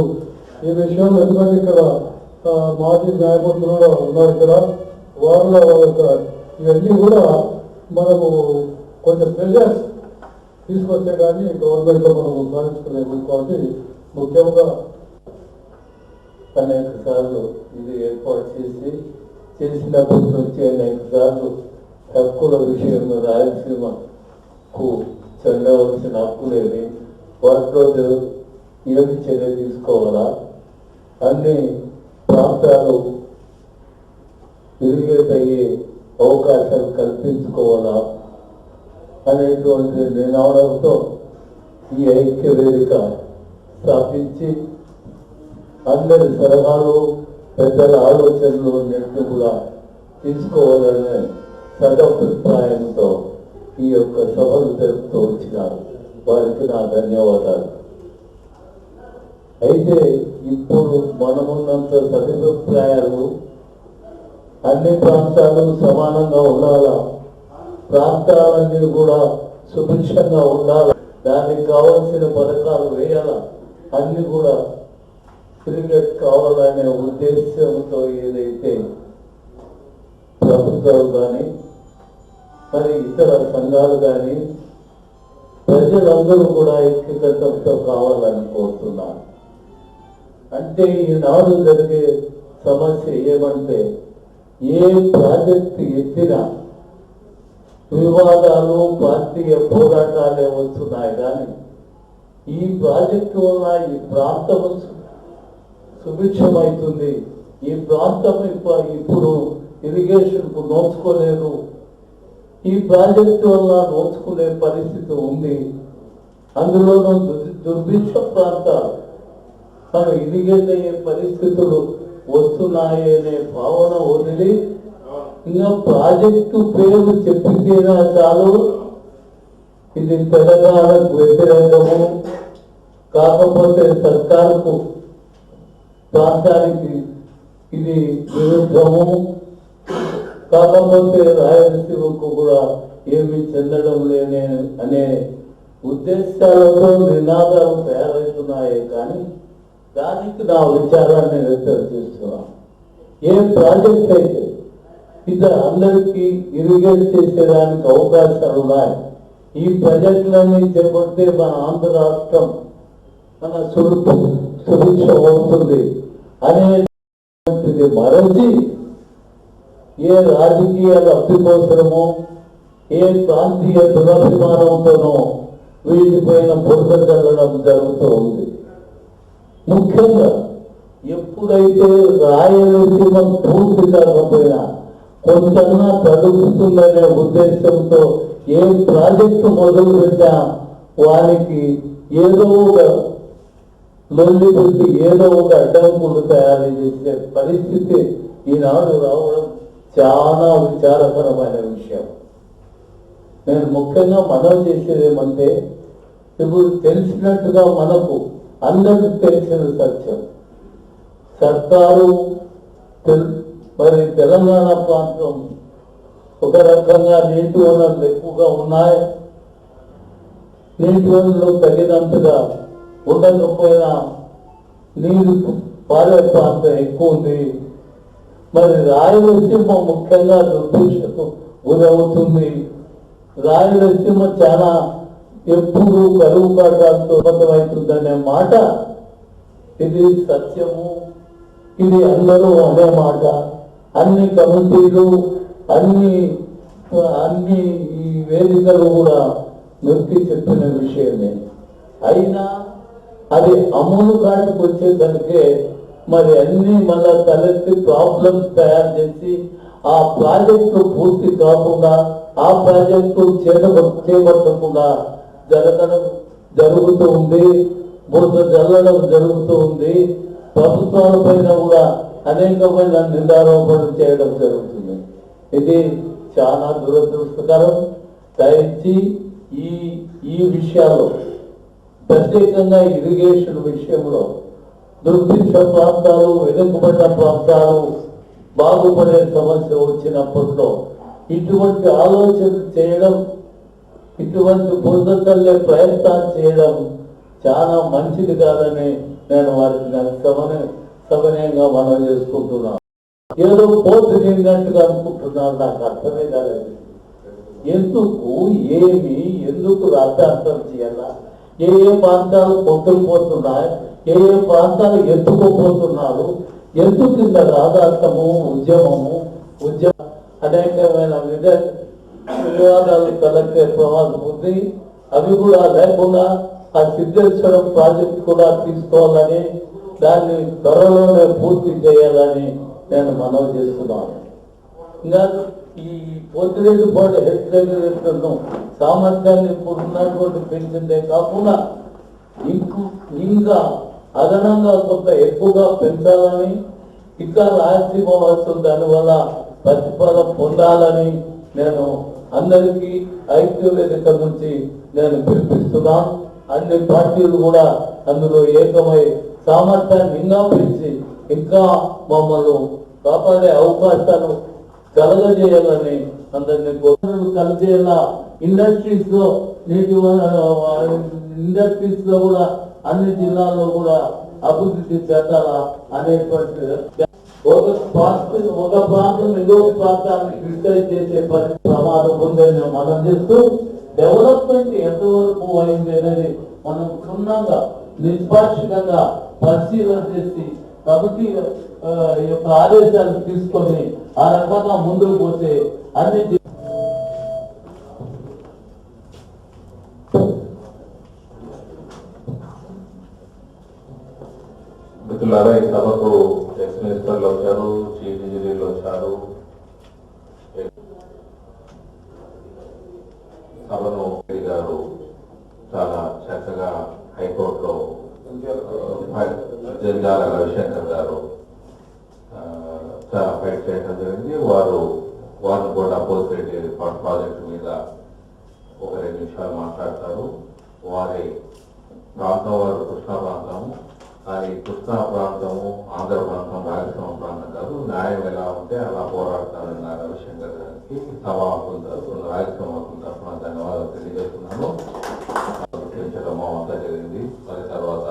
ఈ విషయంలో ఎందుకంటే ఇక్కడ మాజీ న్యాయమూర్తులు కూడా ఉన్నారు. ఇక్కడ వాళ్ళ యొక్క ఇవన్నీ కూడా మనము కొంచెం ప్రెజర్స్ తీసుకొస్తే కానీ గవర్నమెంట్లో మనము సాధించుకోలేము. కాబట్టి ముఖ్యంగా అనేక సార్లు ఇది ఏర్పాటు చేసినప్పటి నుంచి అనేక సార్లు హక్కుల విషయంలో రాయలసీమకు చెందవలసిన హక్కులేవి, వాటిలో ఏమి చర్య తీసుకోవాలా, అన్ని ప్రాంతాలు ఇరిగేట్ అయ్యే అవకాశాలు కల్పించుకోవాలా అనేటువంటి నినాదంతో ఈ ఐక్య వేదిక స్థాపించి అందరి సలహాలు పెద్దల ఆలోచనలు అన్నింటినీ కూడా తీసుకోవాలనే సదభిప్రాయంతో ఈ యొక్క సభలు జరుపుతూ వచ్చినారు. వారికి నా ధన్యవాదాలు. అయితే ఇప్పుడు మనమున్నంత సదభిప్రాయాలు అన్ని ప్రాంతాలు సమానంగా ఉండాలా, ప్రాంతాలన్నీ కూడా సుభిక్షంగా ఉండాలా, దానికి కావాల్సిన పథకాలు వేయాలా, అన్ని కూడా క్రికెట్ కావాలనే ఉద్దేశంతో ఏదైతే ప్రభుత్వాలు కానీ మరి ఇతర సంఘాలు కానీ ప్రజలందరూ కూడా ఐక్యకట్టంతో కావాలని కోరుతున్నారు. అంటే ఈనాడు జరిగే సమస్య ఏమంటే ఏ ప్రాజెక్టు ఎత్తినా వివాదాలు పార్టీయ పోరాటాలే వస్తున్నాయి. కానీ ఈ ప్రాజెక్టు వల్ల ఈ ప్రాంతము సుభిక్షమవుతుంది, ఈ ప్రాంతం ఇప్పుడు ఇరిగేషన్కు నోచుకోలేదు, ఈ ప్రాజెక్టు వల్ల నోచుకునే పరిస్థితి ఉంది. అందులోనూ దుర్భిక్ష ప్రాంతాలు మనం ఇరిగేట్ అయ్యే పరిస్థితులు వస్తున్నాయనే భావన వదిలి ఇంకా ప్రాజెక్టు పేరు చెప్పితేనా చాలు, ఇది తెలంగాణకు వ్యతిరేకము, కాకపోతే సర్కారుకు ప్రాంతానికి ఇది విరుద్ధము, కాకపోతే రాయలసీమకు కూడా ఏమీ చెందడం లేనే అనే ఉద్దేశాలతో నినాదాలు తయారవుతున్నాయి. కానీ దానికి నా విచారాన్ని వ్యక్తం చేస్తున్నాను. ఏ ప్రాజెక్ట్ అయితే ఇది అందరికీ ఇరిగేట్ చేసేదానికి అవకాశాలు ఉన్నాయి, ఈ ప్రాజెక్టులన్నీ చేపడితే మన ఆంధ్ర రాష్ట్రం మన సుభిక్ష అవుతుంది అనేటువంటిది మరచి ఏ రాజకీయ లబ్ధి కోసమో ఏ ప్రాంతీయ దురభిమానంతోనో వీటిపైన బురద చల్లడం జరుగుతూ ఉంది. ముఖ్యంగా ఎప్పుడైతే రాయలసీమ పూర్తి కాకపోయినా కొంతన్నా తడుపుతుందనే ఉద్దేశంతో ఏ ప్రాజెక్టు మొదలు పెట్టా వారికి ఏదో ఒక లొల్లి పెట్టి ఏదో ఒక అడ్డంకులు తయారు చేసే పరిస్థితి ఈనాడు రావడం చాలా విచారకరమైన విషయం. నేను ముఖ్యంగా మనవి చేసేది ఏమంటే, ఇప్పుడు తెలిసినట్టుగా మనకు అందరికీ తెలిసిన సత్యం, సర్కారు మరి తెలంగాణ ప్రాంతం ఒక రకంగా నీటి వనరులు ఎక్కువగా ఉన్నాయి, నీటి వనరులు తగినంతగా ఉండకపోయినా నీరు పారే ప్రాంతం ఎక్కువ ఉంది. మరి రాయలసీమ ముఖ్యంగా దుర్భిక్షకు గురవుతుంది. రాయలసీమ చాలా ఎప్పుడు కరువు కాటాలతో అవుతుందనే మాట ఇది సత్యము. ఇది అందరూ అనే మాట. అన్ని కమిటీలు అన్ని అన్ని ఈ వేదికలు కూడా నొక్కి చెప్పిన విషయమే. అయినా అది అమలు కాటికి వచ్చేసరికి మరి అన్ని మళ్ళా తలెత్తి ప్రాబ్లమ్స్ తయారు చేసి ఆ ప్రాజెక్టు పూర్తి కాకుండా ఆ ప్రాజెక్టు చేపట్టకుండా జరుగుతూ ఉంది. బురద జల్లడం జరుగుతూ ఉంది. ప్రభుత్వాల పైన కూడా అనేకమైన నిందారోపణలు చేయడం జరుగుతుంది. ఇది చాలా దురదృష్టకరం. దయచి ఈ విషయాల్లో ప్రత్యేకంగా ఇరిగేషన్ విషయంలో దుర్భిక్ష ప్రాంతాలు, వెనుకబడ్డ ప్రాంతాలు బాగుపడే సమస్య వచ్చినప్పట్లో ఇటువంటి ఆలోచన చేయడం, ఇటువంటి బురద చల్లే ప్రయత్నాలు చేయడం చాలా మంచిది కాదని నేను వారికి సవినయంగా మనం చేసుకుంటున్నాను. ఏదో పోతు నిన్నట్టుగా అనుకుంటున్నాను. నాకు అర్థమే కాలేదు. ఎందుకు రాజ్యాంగం చేయాలా? ఏ ప్రాంతాలు పొత్తుకుపోతున్నాయి, ఏ ప్రాంతాలు ఎత్తుకుపోతున్నారు, ఎందుకు కింద రాజార్థము ఉద్యమం అనేకమైన వివాదాలు కలిగే ప్రమాదం ఉంది. అవి కూడా లేకుండా ఆ సిద్ధేశ్వరం ప్రాజెక్ట్ కూడా తీసుకోవాలని, దాన్ని త్వరలోనే పూర్తి చేయాలని నేను మనవి చేస్తున్నాను. ఇంకా ఈ పొద్దురెడ్డి పాటు హెల్త్ రెగ్యులేటర్ను సామర్థ్యాన్ని ఉన్నటువంటి పెంచిందే కాకుండా ఇంకా అదనంగా కొంత ఎక్కువగా పెంచాలని, ఇంకా రాయలసీమ వస్తుంది దానివల్ల ప్రతిఫలం పొందాలని నేను అందరికీ ఐక్య వేదిక నుంచి నేను పిలిపిస్తున్నాను. అన్ని పార్టీలు కూడా అందులో ఏకమై సామర్థ్యాన్ని ఇంకా పెంచి ఇంకా మమ్మల్ని కాపాడే అవకాశాలు కలగజేయాలని అందరినీ కలిగేలా ఇండస్ట్రీస్ లో ఇండస్ట్రీస్ లో కూడా అన్ని జిల్లాల్లో కూడా అభివృద్ధి చేయాలా అనేటువంటి ఒక ప్రాంతం ఎన్నో ప్రాంతాన్ని క్రిటిసైజ్ చేసే ప్రమాదం ఉందని మనం చేస్తూ డెవలప్మెంట్ ఎంతవరకు అయింది అనేది మనం క్షుణ్ణంగా నిష్పాక్షికంగా పరిశీలన చేసి కమిటీ యొక్క ఆదేశాలు తీసుకొని ఆ రకంగా ముందుకు పోతే అన్ని మిత్రులారా, ఈ సభకు ఎక్స్ మినిస్టర్లు వచ్చారు, చీఫ్ ఇంజనీర్లు వచ్చారు. సభను గారు చాలా చక్కగా హైకోర్టులో జంజాల రవిశంకర్ గారు చాలా ఫైట్ చేయడం జరిగింది. వారిని కూడా అపోజిట్ ప్రాజెక్టు మీద ఒక 2 నిమిషాలు మాట్లాడతారు. వారి ప్రాంతం వారు కృష్ణా ప్రాంతము, కానీ కృష్ణా ప్రాంతము ఆంధ్ర ప్రాంతం రాయలసీమ ప్రాంతం కాదు, న్యాయం ఎలా ఉంటే అలా పోరాడతారన్న రవిశంకర్ గారికి సభాముఖుల తరఫున రాయలసీమ తరఫున ధన్యవాదాలు తెలియజేస్తున్నాను. అంతా జరిగింది. మరి తర్వాత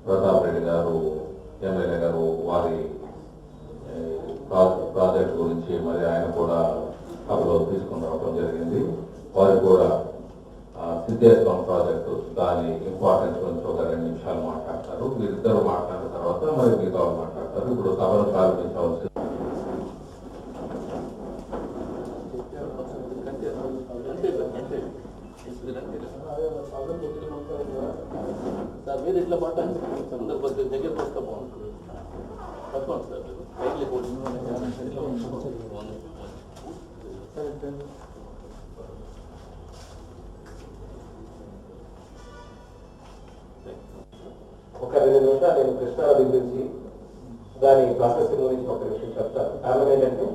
ప్రతాప్ రెడ్డి గారు ఎమ్మెల్యే గారు వారి ప్రాజెక్ట్ గురించి మరి ఆయన కూడా సభలో తీసుకుని రావడం జరిగింది. వారు కూడా సిద్ధేశ్వరం ప్రాజెక్టు దాని ఇంపార్టెన్స్ గురించి ఒక 2 నిమిషాలు మాట్లాడతారు. వీరిద్దరు మాట్లాడిన తర్వాత మరి మిగతా వాళ్ళు మాట్లాడతారు. ఇప్పుడు సభను ప్రారంభించవలసి మీరు ఇట్లా మాట్లాడుతున్నారు దగ్గరకు వస్తే బాగుంటుంది. తప్పండి సార్, ఒక 2 నిమిషాలు నేను కృష్ణానది గురించి దాని ప్రాసెసింగ్ గురించి ఒక విషయం చెప్తాను. కారణం ఏంటంటే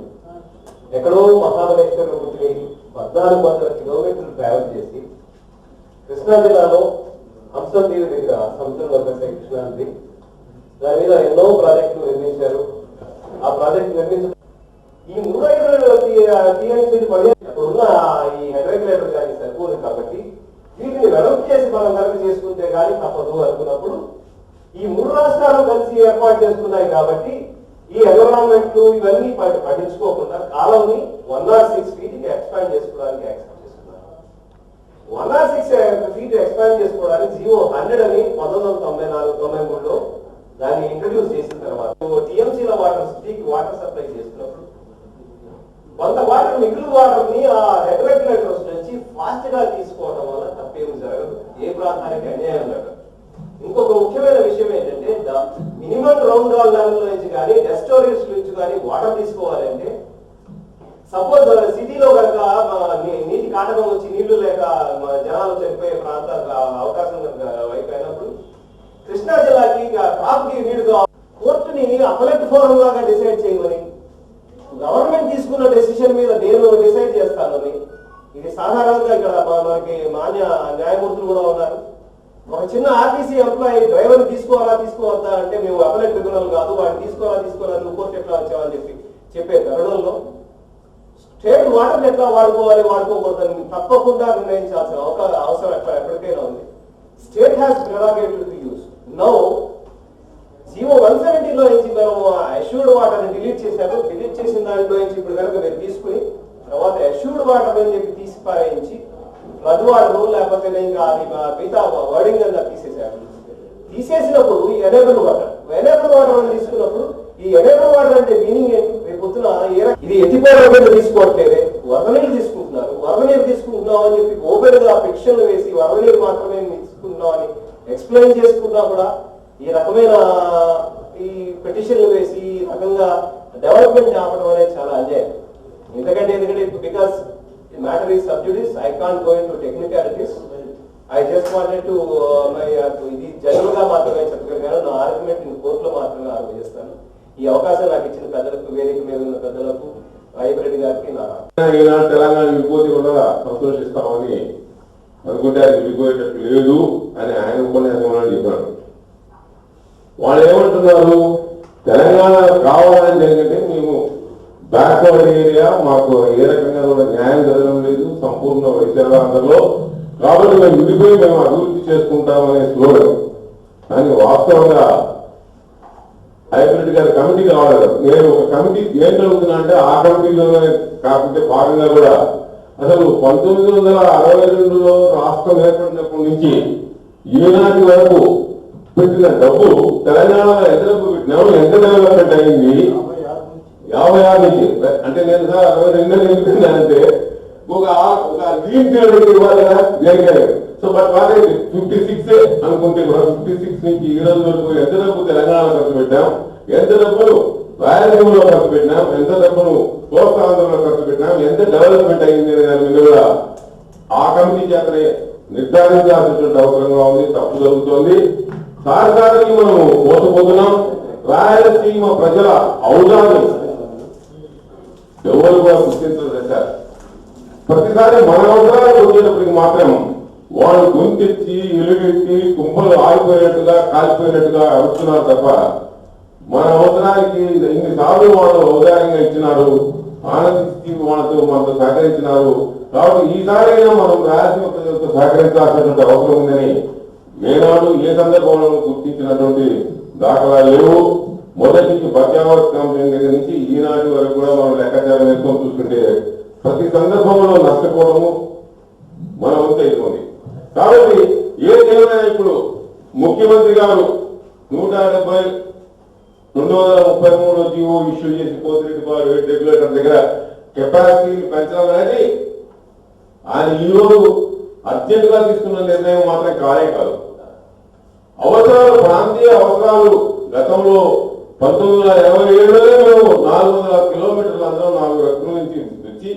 ఎక్కడో మహాబలేశ్వరం పుట్టి 1400 కిలోమీటర్లు ట్రావెల్ చేసి కృష్ణా జిల్లాలో హంసం నీరు దగ్గర సముద్రంలో కలిసే కృష్ణానది దాని మీద ఎన్నో ప్రాజెక్టులు నిర్మించారు. ఆ ప్రాజెక్టు నిర్మించ ఈ 3 టీఎంసీ ఇప్పుడున్న ఈ హెడ్ రెగ్యులేటర్ కానీ సరిపోదు కాబట్టి వీటిని వెడల్పు చేసి మనం కనుక చేసుకుంటే కానీ తప్పదు అనుకున్నప్పుడు ఈ 3 రాష్ట్రాలు కలిసి ఏర్పాటు చేసుకున్నాయి కాబట్టి ఈ ఎన్విరాన్మెంట్ ఇవన్నీ పట్టించుకోకుండా కాలంని 106 ఫీట్కి ఎక్స్పాండ్ చేసుకోవడానికి యాక్సెప్ట్ చేసుకున్నారు. 106 ఫీట్ ఎక్స్పాండ్ చేసుకోవడానికి జీవో 100 అని 1994-93లో దాన్ని ఇంట్రడ్యూస్ చేసిన తర్వాత టీఎంసీల వాటర్ సప్లై చేస్తున్నప్పుడు కొంత వాటర్ మిగిలిన వాటర్ ని ఆ హెడ్ రెగ్యులేటర్స్ నుంచి ఫాస్ట్ గా తీసుకోవడం వల్ల తప్పేమి జరగదు, ఏ ప్రాంతానికి అన్యాయం జరగదు. ఇంకొక ముఖ్యమైన విషయం ఏంటంటే మినిమం గ్రౌండ్ వాల్ లెవెల్ నుంచి కానీ రెస్టోరెంట్స్ నుంచి కానీ వాటర్ తీసుకోవాలంటే సపోజ్ సిటీలో కనుక నీటి కాటకం వచ్చి నీళ్లు లేక జనాలు చనిపోయే ప్రాంత అవకాశం వైపు అయినప్పుడు కృష్ణా జిల్లాకి క్రాప్ కి నీళ్లు కోర్టుని అమలెట్ ఫోరం లాగా డిసైడ్ చేయమని గవర్నమెంట్ తీసుకున్న డెసిషన్ మీద నేను డిసైడ్ చేస్తానని, ఇది సాధారణంగా ఇక్కడ మనకి మాన్య న్యాయమూర్తులు కూడా ఉన్నారు. ఒక చిన్న ఆర్టీసీ ఎంప్లాయీ డ్రైవర్ తీసుకోవద్దా అంటే మేము అపలెట్ ట్రిబ్యునల్ కాదు, వాడిని తీసుకోవాలా నువ్వు కోర్టు ఎట్లా వచ్చావని చెప్పే తరుణంలో స్టేట్ వాటర్ ఎట్లా వాడుకోకూడదని తప్పకుండా నిర్ణయించాల్సిన అవసరం ఎప్పటికైనా ఉంది. State has prerogative to use. Now GO 170లో నుంచి మేము అష్యూర్డ్ వాటర్ ని డిలీట్ చేసిన దాంట్లో నుంచి ఇప్పుడు కనుక మీరు తీసుకుని తర్వాత అష్యూర్డ్ వాటర్ అని చెప్పి తీసి పారేయించి ఫ్లడ్ వాటర్ లేకపోతే ఇంకా అది మిగతా వర్డింగ్ అంతా తీసేసినప్పుడు ఈ ఎనేబుల్ వాటర్ అని తీసుకున్నప్పుడు ఈ ఎనేబుల్ వాటర్ అంటే మీనింగ్ ఏంటి? రేపు పొద్దున ఇది ఎత్తిపోవడం తీసుకోవట్లేదే, వరద నీరు తీసుకుంటున్నాం అని చెప్పి ఓపెన్ గా పిటిషన్లు వేసి వరద నీరు మాత్రమే తీసుకుంటున్నాం అని ఎక్స్ప్లెయిన్ చేసుకున్నా కూడా ఈ రకమైన ఈ పిటిషన్లు వేసి ఈ రకంగా డెవలప్మెంట్ ఆపడం అనేది చాలా అన్యాయం. ఎందుకంటే because matter is sub జుడిస్, I can't go into technicalities. I just wanted to ఇది జనరల్ గా మాత్రమే చెప్పగలిగాను. నా ఆర్గ్యుమెంట్ కోర్టులో మాత్రమే ఆర్గ్యూ చేస్తాను. ఈ అవకాశం నాకు ఇచ్చిన పెద్దలకు, వేదిక మీద ఉన్న పెద్దలకు, రాయపరెడ్డి గారికి తెలంగాణ విడిపోతే కూడా సంతోషిస్తామని అనుకుంటే అది విడిపోయేటట్టు లేదు అని ఆయన ఉపన్యాసంలో చెప్పారు. వాళ్ళు ఏమంటున్నారు, తెలంగాణ కావాలని జరిగితే మేము బ్యాక్వర్డ్ ఏరియా, మాకు ఏ రకంగా కూడా న్యాయం జరగడం లేదు సంపూర్ణ వైశాఖలో, కాబట్టి మేము విడిపోయి మేము అభివృద్ధి చేసుకుంటామనే స్లోగన్. కానీ వాస్తవంగా హైబ్రిడ్ గారి కమిటీ కావాలి. నేను ఒక కమిటీ ఏం జరుగుతున్నా అంటే ఆ కమిటీలోనే కాకుంటే భాగంగా కూడా అసలు 1962లో రాష్ట్రం ఏర్పడినప్పటి నుంచి ఈనాటి వరకు పెట్టిన డబ్బు తెలంగాణలో ఎంత డబ్బు పెట్టినాము, ఎంత డెవలప్మెంట్ అయింది 56 నుంచి. అంటే నేను సార్ 62 ఎందుకంటే ఒక లీన్ పీరియడ్ ఇవ్వాలి కదా దేనికైనా. సో బట్ వాట్ 56 అనుకుంటే కూడా 56 నుంచి ఈ రోజు వరకు ఎంత డబ్బు తెలంగాణ ఖర్చు పెట్టాం, ఎంత డబ్బులు రాయలసీమలో ఖర్చు పెట్టినాం, ఎంత డబ్బును కోస్తాంధ్రలో ఖర్చు పెట్టినాం, ఎంత డెవలప్మెంట్ అయింది అనే దాని మీద కూడా ఆ కమిటీ చేతనే నిర్ధారించాల్సినటువంటి అవసరంగా ఉంది. తప్పు జరుగుతోంది. సారిసారికి మనం మోసపోతున్నాం. రాయలసీమ ప్రజల ఔదాన్ని ఎవరు కూడా గుర్తించలేదు. ప్రతిసారి మన అవసరాలు వచ్చేటప్పటికి మాత్రం వాళ్ళు గొంతెత్తి ఎలుగెత్తి కుంపలు ఆగిపోయినట్టుగా కాలిపోయినట్టుగా అరుస్తున్నారు తప్ప మన అవసరానికి ఇన్నిసార్లు వాళ్ళు ఔదార్యంగా ఇచ్చినారు, ఆనందించి మనతో సహకరించినారు. కాబట్టి ఈసారైనా మనం రాయలసీమ ప్రజలతో సహకరించాల్సినటువంటి అవసరం ఉందని ఏనాడు ఏ సందర్భంలో గుర్తించినటువంటి దాఖలా లేవు. మొదటి నుంచి బచావత్ కంపెనీ దగ్గర నుంచి ఈనాటి వరకు కూడా మనం లెక్కాచారం వేసుకొని చూస్తుంటే ప్రతి సందర్భంలో నష్టపోవడము మన వంతు అయిపోయింది. కాబట్టి ఏదైనా ఇప్పుడు ముఖ్యమంత్రి గారు 233 జీవో ఇష్యూ చేసి పోతిరెడ్డి రెగ్యులేటర్ దగ్గర కెపాసిటీని పెంచాలని ఆయన ఈరోజు అర్జెంట్ గా తీసుకున్న నిర్ణయం మాత్రం కానే కాదు. అవసరాలు, ప్రాంతీయ అవసరాలు గతంలో 1987లోనే మేము 400 కిలోమీటర్లు అందరం 4 రక్కుల నుంచి వచ్చి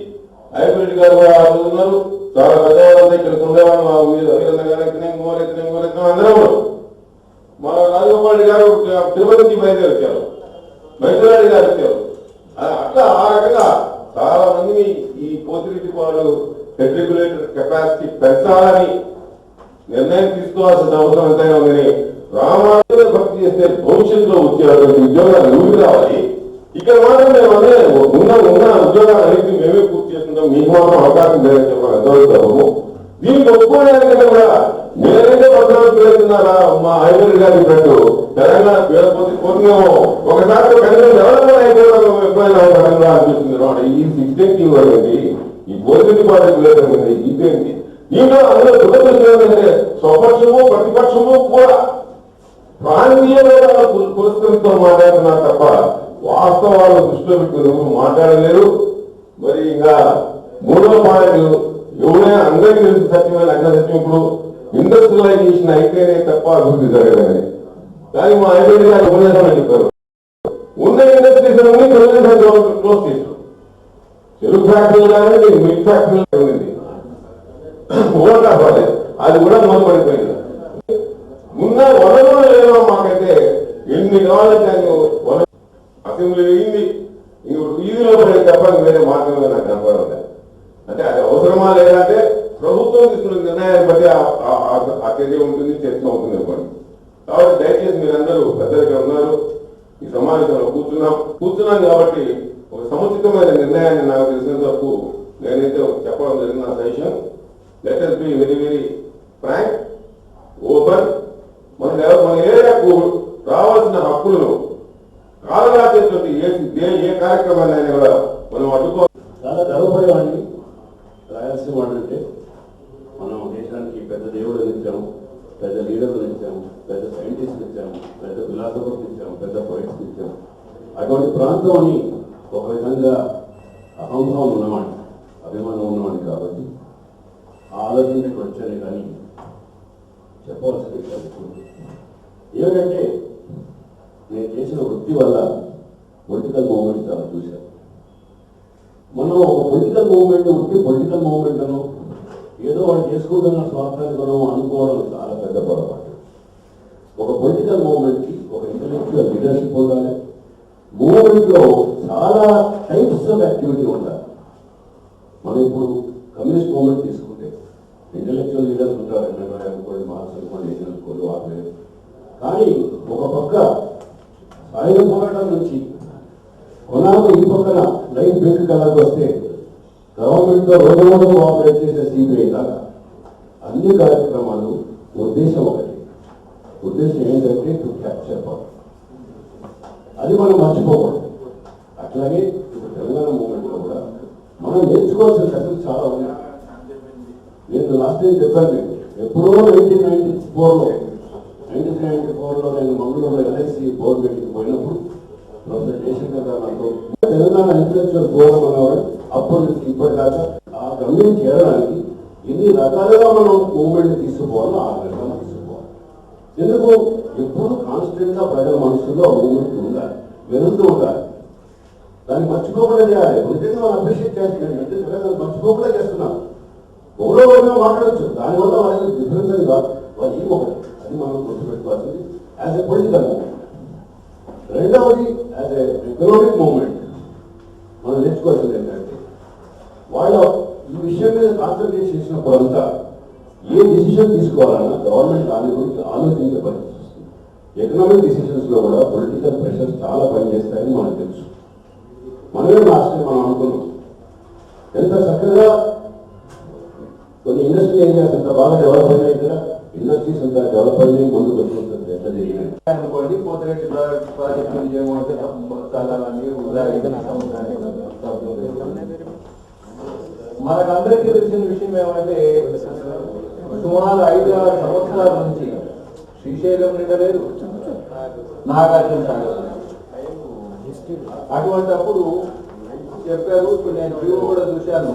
హైబ్రిడ్ గారు కూడా ఉన్నారు, చాలా పెద్దవాళ్ళంతా ఇక్కడికి ఉండేవాళ్ళు, మా వీరందరూ గారు ఎత్తిన అందరూ. మా రాజగోపాల్ గారు తిరుపతి నుంచి బయలుదేరి వచ్చారు, మైసూరాడి గారు వచ్చారు. అట్లా ఆ రకంగా చాలా మందిని ఈ పోతిరెడ్డి వాళ్ళు రెగ్యులేటర్ కెపాసిటీ పెంచాలని నిర్ణయం తీసుకోవాల్సిన అవసరం ఎంతైనా ఉందని రామాయణ భక్తి చేస్తే భవిష్యత్తులో వచ్చేటువంటి ఉద్యోగాలు ఊరికి రావాలి. ఇక్కడ మాత్రం మేము అదే ఉన్న ఉద్యోగాలు అన్నింటినీ మేమే పూర్తి చేసుకుంటాం, మీకు మాత్రం అవకాశం లేదని చెప్పాలి. ఎంతవరకు దీనికి ఒప్పుకోవడానికంటే కూడా నేనైతే పద్నాలుగు పేరుతున్నారా మా హైబ్రిడ్ గారి పెట్టు తెలంగాణ పోతుందేమో ఒకసారి కనీసం డెవలప్మెంట్ అయిపోవడం ఎప్పుడైనా అనిపిస్తుంది. ఈ 16 అనేది ఈ పోతిరెడ్డి పార్టీ లేదండి, ఇదేంటి దీంట్లో అందులో దురదృష్టం ఏంటంటే స్వపక్షము ప్రతిపక్షము కూడా ప్రాంతీయమైన పురస్కరితో మాట్లాడుతున్నారు తప్ప వాస్తవాలు దృష్టిలో పెట్టుకుని మాట్లాడలేరు. మరి ఇంకా మూడో పాయింట్ ఎవరైనా అందరికీ తెలుసు సత్యమైన అగ్ర సత్యం. ఇప్పుడు ఇండస్ట్రియలైజేషన్ అయితేనే తప్ప అభివృద్ధి జరగదని. కానీ మా ఐటీ గారు ఉపన్యాసం చెప్పారు, ఉన్న ఇండస్ట్రీస్ అన్ని తెలుగుదేశం గవర్నమెంట్ క్లోజ్ చేశారు. చెరుకు ఫ్యాక్టరీలు కానీ మిల్క్ ఫ్యాక్టరీలు ఉంది, ఓవర్ కాపాడలేదు, అది కూడా మూలపడిపోయింది. ఉన్న వనరులు లేవో మాకైతే ఎన్ని కావాలంటే అసెంబ్లీ అయింది, వీధిలో పడే తప్ప వేరే మార్గంగా నాకు కనపడదు. అంటే అది అవసరమా లేదంటే ప్రభుత్వం తీసుకున్న నిర్ణయాన్ని బట్టి ఆ చర్య ఉంటుంది, చర్చ అవుతుంది అనుకోండి. కాబట్టి దయచేసి మీరందరూ పెద్దలుగా ఉన్నారు, ఈ సమావేశంలో కూర్చున్నాం కాబట్టి ఒక సముచితమైన నిర్ణయాన్ని నాకు తెలిసినంత వరకు నేనైతే చెప్పడం జరిగింది. నా suggestion, let us be very very frank, open. మన ఏరియాకు రావాల్సిన హక్కులను కాలరాసేటువంటి ఏ కార్యక్రమాన్ని అయినా కూడా మనం అడ్డుకో. చాలా గర్వపడేవాడిని. రాయలసీమ అంటే మనం దేశానికి పెద్ద దేవుడు ఇచ్చాము, పెద్ద లీడర్లు ఇచ్చాము, పెద్ద సైంటిస్టులు ఇచ్చాము, పెద్ద ఫిలాసఫర్స్ ఇచ్చాము, పెద్ద పోయిట్స్ ఇచ్చాము. అటువంటి ప్రాంతం అని ఒక విధంగా అహంభావం ఉన్నవాడిని, అభిమానం ఉన్నవాడిని. కాబట్టి ఆ ఆలోచనకి వచ్చాను. కానీ చెప్పవలసిన విషయాలు ఏమిటంటే, నేను చేసిన వృత్తి వల్ల పొలిటికల్ మూవ్మెంట్ చాలా చూశాను. మనం ఒక పొలిటికల్ మూవ్మెంట్ ఉంటే పొలిటికల్ మూవ్మెంట్ అను ఏదో వాళ్ళు చేసుకుంటున్న స్వార్థానికనో అనుకోవడం చాలా పెద్ద పొరపాటు. ఒక పొలిటికల్ మూవ్మెంట్కి ఒక ఇంటలెక్చువల్ లీడర్షిప్ ఉండాలి. మూవ్మెంట్లో చాలా టైప్స్ ఆఫ్ యాక్టివిటీ ఉండాలి. మనం ఇప్పుడు కమ్యూనిస్ట్ మూవ్మెంట్ తీసుకుంటే ఇంటలెక్చువల్ లీడర్స్ ఉంటారు, అనుకోండి, మార్క్స్ అనుకోండి, ఏజెన్ అనుకోండి, వాళ్ళు. కానీ ఒక పక్క సాయుధ పోరాటం నుంచి కొనాకు ఈ పక్కన లైఫ్ బ్రేక్ కలర్కి వస్తే గవర్నమెంట్తో రోజు కోఆపరేట్ చేసే సిబిఐ దాకా అన్ని కార్యక్రమాలు ఉద్దేశం ఒకటి. ఉద్దేశం ఏంటంటే టు క్యాప్చర్ పవర్. అది మనం మర్చిపోకూడదు. అట్లాగే ఇప్పుడు తెలంగాణ మూవ్మెంట్లో కూడా మనం నేర్చుకోవాల్సిన లెసన్స్ చాలా ఉన్నాయి. నేను లాస్ట్ టైం చెప్పాను, మీకు ఎప్పుడో 1994లో నేను మంగళూరులో ఎల్ఐసి బోర్డు మీటింగ్ పోయినప్పుడు ప్రొఫెసర్ జయశంకర్ గారు నాతో తెలంగాణ ఇంటలెక్చువల్ ఫోరం అనేవాడు. అప్పటి నుంచి ఇప్పటిదాకా ఆ గమ్యం చేరడానికి ఎన్ని రకాలుగా మనం మూవ్మెంట్ తీసుకుపోవాలో ఆ రకంగా తీసుకుపోవాలి. ఎందుకు ఎప్పుడు కాన్స్టెంట్ గా ప్రజల మనసులో మూవ్మెంట్ ఉండాలి, వెలుగుతూ ఉండాలి. దాన్ని మర్చిపోకుండా చేయాలి. నిజంగా మనం అప్రిషియేట్ చేస్తున్నాం అంటే మర్చిపోకుండా చేస్తున్నాం. గౌరవంగా మాట్లాడచ్చు, దానివల్ల వాళ్ళకి డిఫరెన్స్ అది కాదు, వాళ్ళు ఈ ఒకటి. అది మనం గుర్తుపెట్టుకోవాల్సింది యాజ్ ఎ పొలిటికల్ మూవ్మెంట్. రెండవది యాజ్ ఎ ఎకనామిక్ మూవ్మెంట్ మనం నేర్చుకోవాల్సింది ఏంటంటే, వాళ్ళ ఈ విషయం మీద కాన్సన్ట్రేట్ చేసినప్పుడు అంతా ఏ డిసిషన్ తీసుకోవాలన్నా గవర్నమెంట్ దాని గురించి ఆలోచించే పరిస్థితి వస్తుంది. ఎకనామిక్ డిసిషన్స్లో కూడా పొలిటికల్ ప్రెషర్స్ చాలా పనిచేస్తాయని మనకు తెలుసు. మనమే లాస్ట్ టైం మనం అనుకున్నాం, ఎంత చక్కగా కొన్ని ఇండస్ట్రియల్ ఏరియాస్ ఎంత బాగా డెవలప్ అయినాయి కదా, ఇండస్ట్రీస్ అంతా డెవలప్ అయినాయి, ముందుకు వస్తుంది ఎట్లా జరిగినాయి అనుకోండి. పోతిరెడ్డి ప్రాజెక్ట్ చేయమంటే మనకందరికీ తెలిసిన విషయం ఏమంటే, సుమారు 5-6 సంవత్సరాల నుంచి శ్రీశైలం నిండలేదు, నాగార్జున సాగర్. అటువంటిప్పుడు చెప్పారు, ఇప్పుడు నేను వ్యూ కూడా చూశాను,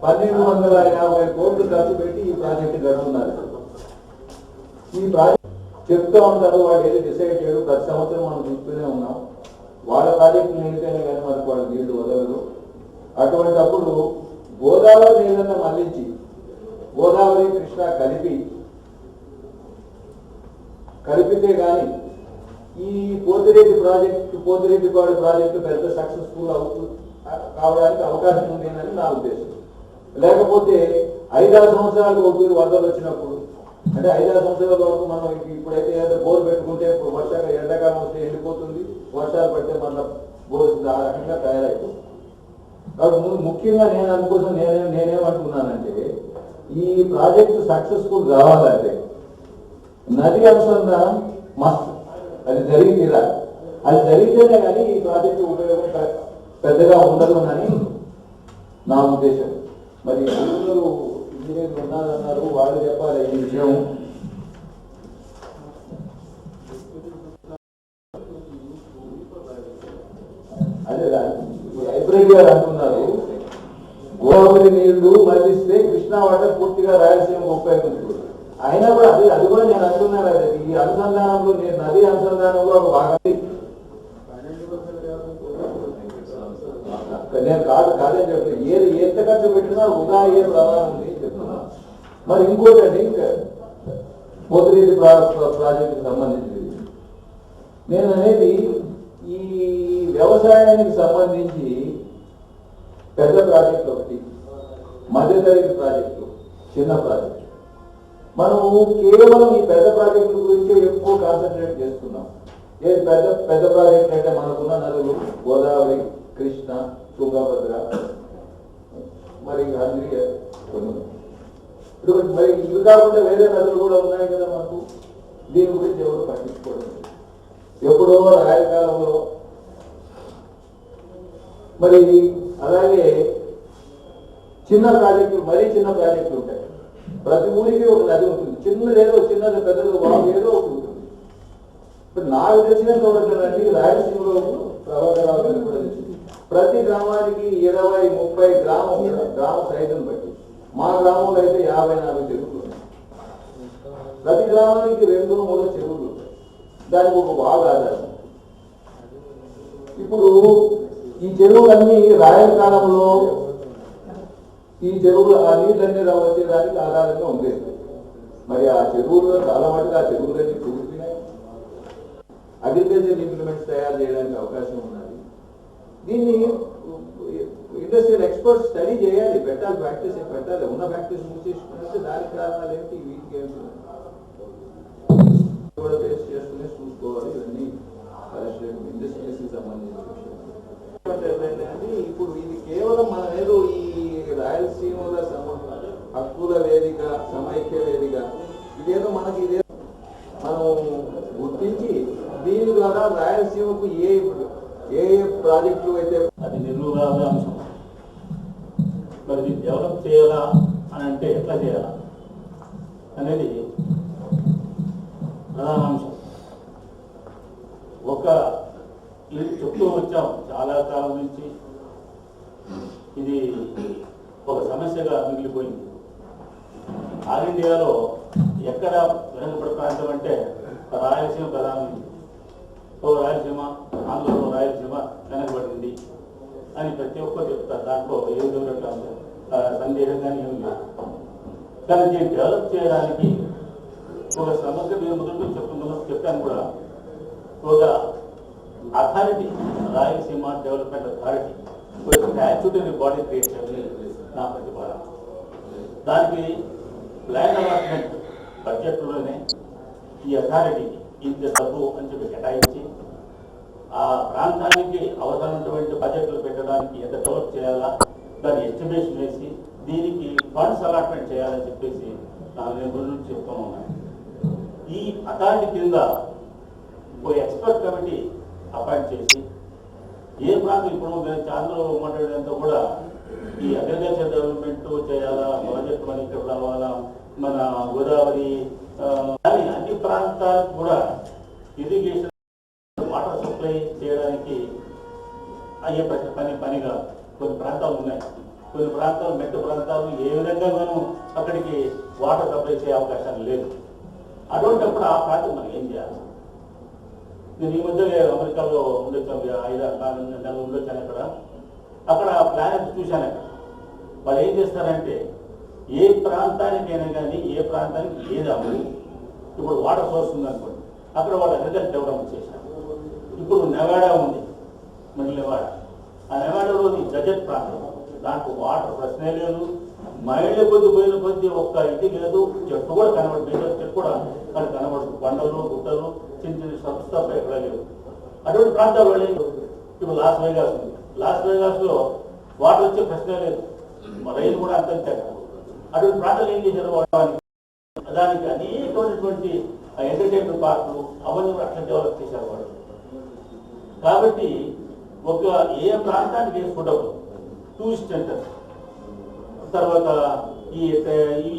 1250 కోట్లు ఖర్చు పెట్టి ఈ ప్రాజెక్టు గడుపుతున్నారు. ఈ ప్రాజెక్ట్ చెప్తూ ఉంటారు, వాళ్ళు ఏది డిసైడ్ చేయరు. ప్రతి సంవత్సరం మనం చూస్తూనే ఉన్నాం. వాళ్ళ ప్రాజెక్టు నిండితేనే కానీ మనకు వాళ్ళు నీళ్లు వదలరు. అటువంటిప్పుడు గోదావరి నీళ్ళನ್ನು మళ్లించి గోదావరి కృష్ణ కలిపితే కానీ ఈ పోతిరెడ్డిపాడు ప్రాజెక్టు పెద్ద సక్సెస్ఫుల్ కావడానికి అవకాశం ఉందేనని నా ఉద్దేశం. లేకపోతే 5-6 సంవత్సరాలు ఒకటి వరదలు వచ్చినప్పుడు, అంటే 5-6 సంవత్సరాల వరకు మనం ఇప్పుడైతే ఏదో బోర్ పెట్టుకుంటే ఎండాకాలం వస్తే ఎండిపోతుంది, వర్షాలు పడితే మన బోర్ ఆ రకంగా తయారైపోతుంది. కాబట్టి ముఖ్యంగా నేను అందుకోసం నేనేమంటున్నానంటే, ఈ ప్రాజెక్టు సక్సెస్ఫుల్ కావాలంటే నది అనుసంధానం మస్ట్, అది జరిగి తీరాలి. అది జరిగితేనే కానీ ఈ ప్రాజెక్టు ఉపయోగం పెద్దగా ఉండదు అని నా ఉద్దేశం. మరి అందరూ ఇంజనీర్లు ఉన్నారన్నారు, వాళ్ళు చెప్పాలి ఈ విషయం. గోదావరి నీళ్లు మళ్ళిస్తే కృష్ణా వాటర్ పూర్తిగా రాయలసీమ ఉపయోగించుకోవచ్చు. అయినా కూడా అది కూడా నేను అంటున్నాను, అది ఈ అనుసంధానంలో నేను నది అనుసంధానంలో ఒక భాగం నేను కాదని చెప్పలేదు. ఏది ఎంత ఖర్చు పెట్టినా వృధా అయ్యే ప్రమాదం ఉంది చెప్తున్నా. మరి ఇంకోటి అండి, ఇంకా పోతిరెడ్డి ప్రాజెక్టుకి సంబంధించింది నేను అనేది, ఈ వ్యవసాయానికి సంబంధించి పెద్ద ప్రాజెక్టు ఒకటి, మధ్యతరగతి ప్రాజెక్టు, చిన్న ప్రాజెక్టు. మనము కేవలం ఈ పెద్ద ప్రాజెక్టుల గురించి ఎక్కువ కాన్సన్ట్రేట్ చేస్తున్నాం. ఏది పెద్ద ప్రాజెక్ట్ అంటే మనకున్న నదులు గోదావరి, కృష్ణ, తుంగభద్ర, మరి హంద్రి కొన్ని. మరి ఇవి కాకుండా వేరే నదులు కూడా ఉన్నాయి కదా మనకు. దీని గురించి ఎవరు పట్టించుకోవడం. ఎప్పుడో రాయల కాలంలో మరి అలాగే చిన్న ప్రాజెక్టులు, మరీ చిన్న ప్రాజెక్టులు ఉంటాయి. ప్రతి ఊరికి ఒక నది ఉంటుంది, చిన్నది పెద్దది వాగు ఏదో ఒకటి ఉంటుంది. ఇప్పుడు నాకు తెలిసినంత వరకు రాయలసీమలో ప్రభాకరరావు గారిని కూడా తెలిసింది, ప్రతి గ్రామానికి 20-30 గ్రామ సైజును బట్టి. మా గ్రామంలో అయితే 50-40 చెరువులు ఉన్నాయి. ప్రతి గ్రామానికి 2-3 చెరువులు ఉంటాయి. దానికి ఒక వాగు ఆధారం. ఇప్పుడు ఈ చెరువులన్నీ రాయల కాలంలో ఈ చెరువులు ఆ నీళ్ళన్నీ వచ్చేదానికి ఆధారంగా ఉండేది. మరి ఆ చెరువుల్లో చాలా మటుకు ఆ చెరువులన్నీ పూర్తినాయి. అగ్రికల్చర్ ఇంప్లిమెంట్స్ తయారు చేయడానికి అవకాశం ఉన్నది. దీన్ని ఇండస్ట్రియల్ ఎక్స్పర్ట్స్ స్టడీ చేయాలి, పెట్టాలి, ప్రాక్టీస్ పెట్టాలి. ఉన్న ప్రాక్టీస్ మూసేసుకుంటే దానికి కారణాలు ఏంటి, వీటికి ఏంటి కూడా బేస్ చేసుకుని చూసుకోవాలి. ఇవన్నీ ఇండస్ట్రీస్కి సంబంధించిన విషయం. ఇప్పుడు ఇది కేవలం మన ఏదో ఈ రాయలసీమల హక్కుల వేదిక, సమైక్య వేదిక, ఇదేదో మనకి ఇదే మనం గుర్తించి దీని ద్వారా రాయలసీమకు ఏ ప్రాజెక్టులు అయితే అది నిర్మూలన అంశం. మరి ఇది డెవలప్ చేయాలా అని అంటే ఎట్లా చేయాలా అనేది ప్రధాన అంశం. ఇది చెప్తూ వచ్చాం చాలా కాలం నుంచి. ఇది ఒక సమస్యగా మిగిలిపోయింది. ఆల్ ఇండియాలో ఎక్కడ వెనుకబడి ప్రాంతం అంటే రాయలసీమ ప్రధానమైంది. రాయలసీమ, ఆంధ్రలో రాయలసీమ వెనకబడింది అని ప్రతి ఒక్కరు చెప్తారు. దాంట్లో ఏం దూరంగా సందేహం కానీ ఏం లేదు. కానీ దీన్ని డెవలప్ చేయడానికి ఒక సమస్య మేము ముందు చెప్పాను కూడా, ఒక అథారిటీ, రాయలసీమ డెవలప్మెంట్ అథారిటీ, ఒక స్టాచ్యూటరీ బాడీ క్రియేట్ చేయాలని నా ప్రతిపాదన. దానికి ప్లాన్ అలాట్మెంట్ బడ్జెట్లోనే ఈ అథారిటీకి ఇంత డబ్బు అని చెప్పి కేటాయించి ఆ ప్రాంతానికి అవసరమైనటువంటి బడ్జెట్లు పెట్టడానికి ఎంత డెవలప్ చేయాలా దాన్ని ఎస్టిమేషన్ వేసి దీనికి ఫండ్స్ అలాట్మెంట్ చేయాలని చెప్పేసి నేను ముందు నుంచి చెప్తూ ఉన్నాను. ఈ అథారిటీ కింద ఒక ఎక్స్పర్ట్ కమిటీ అపాయింట్ చేసి ఏ ప్రాంతం ఇప్పుడు చాంద్రలో మాట్లాడేంత కూడా ఈ అగ్రికల్చర్ డెవలప్మెంట్ చేయాలా, ప్రాజెక్ట్ మనకి ఇక్కడ రావాలా, మన గోదావరి కానీ అన్ని ప్రాంతాలకు కూడా ఇరిగేషన్ వాటర్ సప్లై చేయడానికి అయ్యే పనిగా కొన్ని ప్రాంతాలు ఉన్నాయి. కొన్ని ప్రాంతాలు మెట్టు ప్రాంతాలు ఏ విధంగా మనం అక్కడికి వాటర్ సప్లై చేసే అవకాశం లేదు. అటువంటిప్పుడు ఆ ప్రాంతం మనం ఏం చేయాలి? నేను ఈ మధ్య అమెరికాలో ఉండొచ్చాను, 5-6 నెలలు ఉండొచ్చాను. అక్కడ ప్లాన్ చూశాను. అక్కడ వాళ్ళు ఏం చేస్తారంటే ఏ ప్రాంతానికైనా కానీ ఏ ప్రాంతానికి ఏది అవ్వదు. ఇప్పుడు వాటర్ సోర్స్ ఉందనుకోండి, అక్కడ వాళ్ళు అగ్రికల్చర్ డెవలప్మెంట్ చేశారు. ఇప్పుడు నెవాడా ఉంది, మిడిల్ నెవాడా. ఆ నెవాడాలోని గజెట్ ప్రాంతం, దాంట్లో వాటర్ ప్రశ్నే లేదు. మైళ్ళ కొద్ది పోయిన కొద్ది ఒక్క ఇది లేదు, చెట్టు కూడా కనబడదు. చెట్టు కూడా అక్కడ కనబడదు. కొండలు, గుట్టలు, చిన్న చిన్న సంస్థ ఎక్కడ లేవు. అటువంటి ప్రాంతాలు వాళ్ళు ఇప్పుడు లాస్ వేగాస్ ఉంది. లాస్ వేగాస్లో వాటర్ వచ్చే ప్రశ్నే లేదు, రైలు కూడా అంతంతే. అటువంటి ప్రాంతాలు ఏం చేశారు, దానికి అనేకమైనటువంటి ఎంటర్టైన్మెంట్ పార్కులు అవన్నీ అట్లా డెవలప్ చేశారు వాళ్ళు. కాబట్టి ఒక ఏ ప్రాంతానికి వేసుకుంటారు టూరిస్ట్ సెంటర్స్, తర్వాత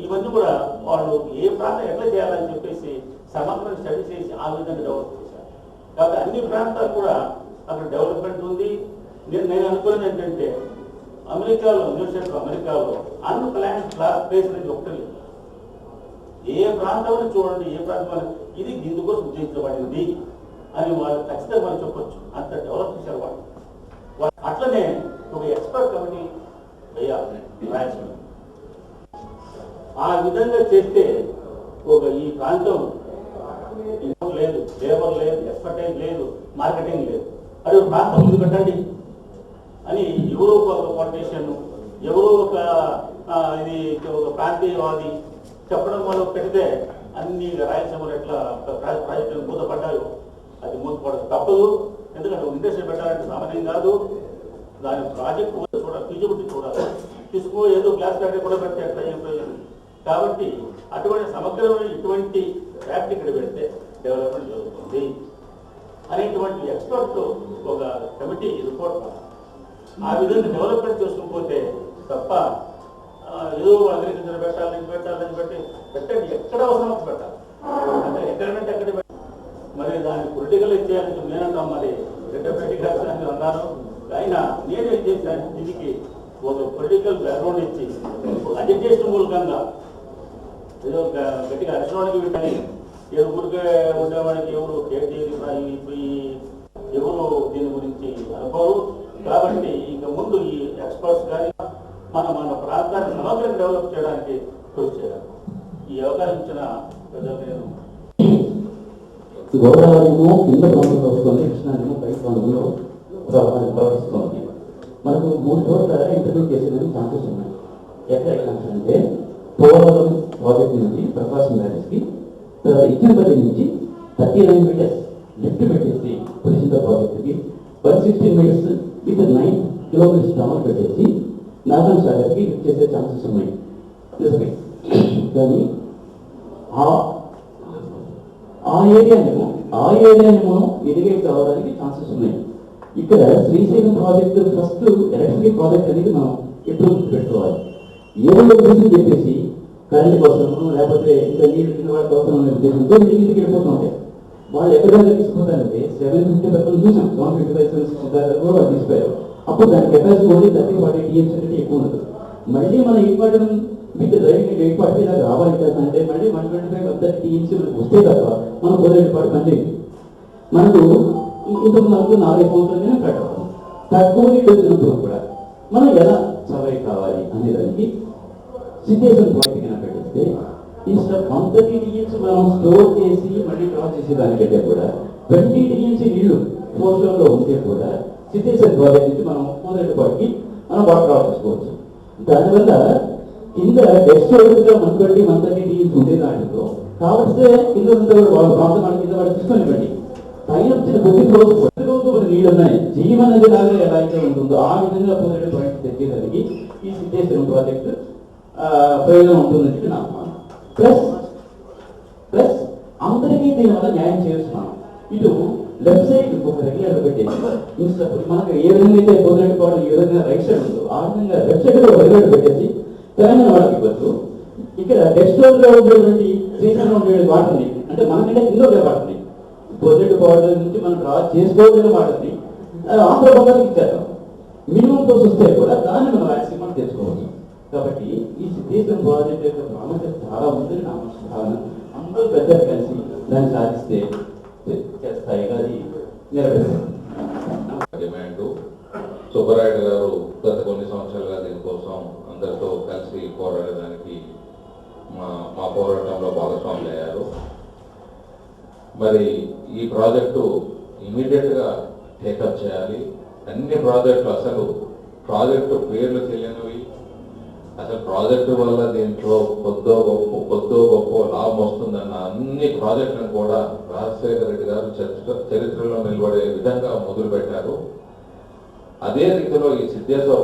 ఇవన్నీ కూడా వాళ్ళు ఏ ప్రాంతం ఎట్లా చేయాలని చెప్పేసి సమగ్ర స్టడీ చేసి ఆ విధంగా డెవలప్ చేశారు. కాబట్టి అన్ని ప్రాంతాలు కూడా అక్కడ డెవలప్మెంట్ ఉంది. నేను అనుకున్నది ఏంటంటే అమెరికాలో యూనివర్సిటీ అమెరికాలో అన్ప్లాన్ ప్లేస్ అనేది ఒకటి లేదు. ఏ ప్రాంతం చూడండి, ఏ ప్రాంతం ఇది ఇందుకోసం ఉద్దేశించబడింది అని వాళ్ళు ఖచ్చితంగా మనం చెప్పొచ్చు. అంత డెవలప్ చేశారు వాళ్ళు. అట్లనే ఒక ఎక్స్పర్ట్ కమిటీ వేయాలి రాయాల్సింది. ఆ విధంగా చేస్తే ఈ ప్రాంతం లేదు, లేబర్ లేదు, ఎక్స్పర్టైజ్ లేదు, మార్కెటింగ్ లేదు, అది ఒక ప్రాంతం ముందు పెట్టండి అని ఎవరో ఒక పొలిటీషియన్, ఎవరో ఇది ఒక ప్రాంతీయవాది చెప్పడం వల్ల పెడితే అన్ని రాయలసీమలో ఎట్లా ప్రాజెక్టులు మూతపడ్డాయో అది మూతపడదు తప్పదు. ఎందుకంటే ఇండస్ట్రీ పెట్టాలంటే సామాన్యం కాదు. దాని ప్రాజెక్ట్ చూడాలి, ఫీజిబిలిటీ చూడాలి. తీసుకో ఏదో గ్లాస్ ఫ్యాక్టరీ కూడా పెడితే ఎట్లా ఏం ప్రయోజనం. కాబట్టి అటువంటి సమగ్రమైన ఇటువంటి ఫ్యాక్టరీ ఇక్కడ పెడితే డెవలప్మెంట్ జరుగుతుంది అనేటువంటి ఎక్స్పర్ట్ ఒక కమిటీ రిపోర్ట్ ఆ విధంగా డెవలప్మెంట్ చేసుకోకపోతే తప్ప ఏదో అగ్రికల్చర్ పెట్టాలని పెట్టండి, ఎక్కడ అవసరం పెట్టాలి, అంటే ఎక్కడంటే ఎక్కడ మరి దాన్ని పొలిటికల్ ఇచ్చేయాలని నేనంటాం. మరి డెమోక్రటిక్ రాష్ట్రాన్ని అన్నాను. అయినా నేను ఏం చేశాను, దీనికి ఒక పొలిటికల్ బ్యాక్గ్రౌండ్ ఇచ్చి అజిటేషన్ మూలకంగా ఏదో గట్టిగా అరిచడానికి వింటాయి. ఏదో ఊరికే ఉండేవాడికి ఎవరు కేర్ చేయకపోయి ఎవరు దీని గురించి అనుకోరు. కాబట్టి ఇక ముందు ఈ ఎక్స్పర్ట్స్ కానీ మన ప్రాంతాన్ని సమగ్రంగా డెవలప్ చేయడానికి కృషి చేయాలి. ఈ అవకాశం ఇచ్చిన ప్రజలకు నేను గోదావరిలో కింద ప్రాంతంలో వస్తుంది, కృష్ణానేమో పై ప్రాంతంలో ప్రవహిస్తుంది. మనకు 3 చోట్ల ఇంటర్వ్యూ చేసేందుకు ఛాన్సెస్ ఉన్నాయి. ఎక్కడ అంటే పోలవరం ప్రాజెక్ట్ నుంచి ప్రకాశం బ్యారేజ్కి, ఇచ్చింపల్లి నుంచి 39 మీటర్స్ లిఫ్ట్ పెట్టేసి పులిచింత ప్రాజెక్టుకి 116 మీటర్స్ విత్ 9 కిలోమీటర్స్ డౌన్ పెట్టేసి నాగార్జున సాగర్కి లిఫ్ట్ చేసే ఛాన్సెస్ ఉన్నాయి. నిజమే, కానీ ఆ ఏరియాని మనం ఇరిగేట్ కావడానికి ఛాన్సెస్ ఉన్నాయి. ఇక్కడ Srisailam project first electricity project అనేది మనం ఎప్పుడు పెట్టుకోవాలి. ఏదో రీజన్ చెప్పేసి కరెంట్ కోసం లేకపోతే ఇంకా నీళ్ళు కింద వాళ్ళ కోసం అనే ఉద్దేశంతో ఇంటికి వెళ్ళిపోతుంటాయి. వాళ్ళు ఎక్కడ తీసుకుంటారంటే 750 చూసాం, 755 కూడా తీసిపోయారు. అప్పుడు దాని కెపాసిటీ ఓన్లీ 30-40 టీఎంసీ కంటే ఎక్కువ ఉండదు. మళ్ళీ మన ఇంపార్టెంట్ విత్ డ్రైవింగ్ 840 దాకా రావాలి అంటే మళ్ళీ 125-130 టీఎంసీ మనకు వస్తే తప్ప మనం 10 పాటు పనిచేయండి. మనకు ఇంతకు 4 సంవత్సరాలనే పెట్టాలి. తక్కువ నీళ్ళు వచ్చినప్పుడు కూడా మనం ఎలా సర్వైవ్ కావాలి అనే దానికి సిచ్యుయేషన్ పాయింట్ కన్నా పెట్టిస్తే ఇన్స్టెడ్ 130 టీఎంసీ మనం స్టోర్ చేసి మళ్ళీ డ్రా చేసే దానికంటే కూడా 20 టీఎంసీ నీళ్లు పోర్షన్లో ఉంటే కూడా సిచ్యుయేషన్ ప్రాజెక్ట్ నుంచి మనం మొదటిపాటికి మనం వాటర్ డ్రా చేసుకోవచ్చు. దానివల్ల కింద డెస్టోర్గా 130 టీఎంసీ ఉండే దాంట్లో కావలిస్తే కింద వాళ్ళు ప్రాంతం మన కింద వాళ్ళు తీసుకొని పైన వచ్చిన రోజు కొన్ని నీళ్ళు ఉన్నాయి. జీవన నది లాగా ఎలా అయితే ఉంటుందో ఆ విధంగా పొందే పాయింట్ తెచ్చేదానికి ఈ సిచ్యుయేషన్ ప్రాజెక్ట్ ప్రయోజనం ఉంటుందని చెప్పి నా అనుమానం. ప్లస్ అందరికీ దీనివల్ల న్యాయం చేస్తున్నాం. ఇటు లెఫ్ట్ సైడ్ ఒక రెగ్యులర్ పెట్టేసి మనకు ఏ విధంగా అయితే పొందటి పాటు ఏ విధంగా రైట్ సైడ్ ఉందో ఆ విధంగా లెఫ్ట్ సైడ్ ఒక రెగ్యులర్ పెట్టేసి తెలంగాణ వాళ్ళకి ఇవ్వచ్చు. ఇక్కడ డెస్టోర్గా ఉండేటువంటి శ్రీశైలం ఉండే వాటర్ని అంటే మనకంటే కింద ఉండే వాటర్ని పొజిట్ బార్డర్ నుంచి మనం డ్రా చేసుకోవాలని వాటిని ఆంధ్ర బంగాళకి ఇచ్చారు. మినిమం కోర్స్ వస్తే కూడా దాన్ని మనం రాయలసీమ తెచ్చుకోవచ్చు. కాబట్టి ఈ సిచ్యుయేషన్ ప్రాజెక్ట్ యొక్క ప్రాముఖ్యత చాలా ఉందని నా భావన. అందరూ పెద్దలు కలిసి దాన్ని సాధిస్తే స్థాయిగా అది నెరవేరుతుంది. డిమాండ్ సుబ్బరాయుడు గారు గత కొన్ని సంవత్సరాలుగా దీనికోసం అందరితో కలిసి పోరాడడానికి మా పోరాటంలో భాగస్వాములు అయ్యారు. మరి ఈ ప్రాజెక్టు ఇమీడియట్గా టేకప్ చేయాలి. అన్ని ప్రాజెక్టులు అసలు ప్రాజెక్టు పేర్లు తెలియనివి, అసలు ప్రాజెక్టు వల్ల దీంట్లో కొద్దో గొప్ప లాభం వస్తుందన్న అన్ని ప్రాజెక్టులను కూడా రాజశేఖర రెడ్డి గారు చరిత్రలో నిలబడే విధంగా మొదలుపెట్టారు. అదే రీతిలో ఈ సిద్ధేశ్వర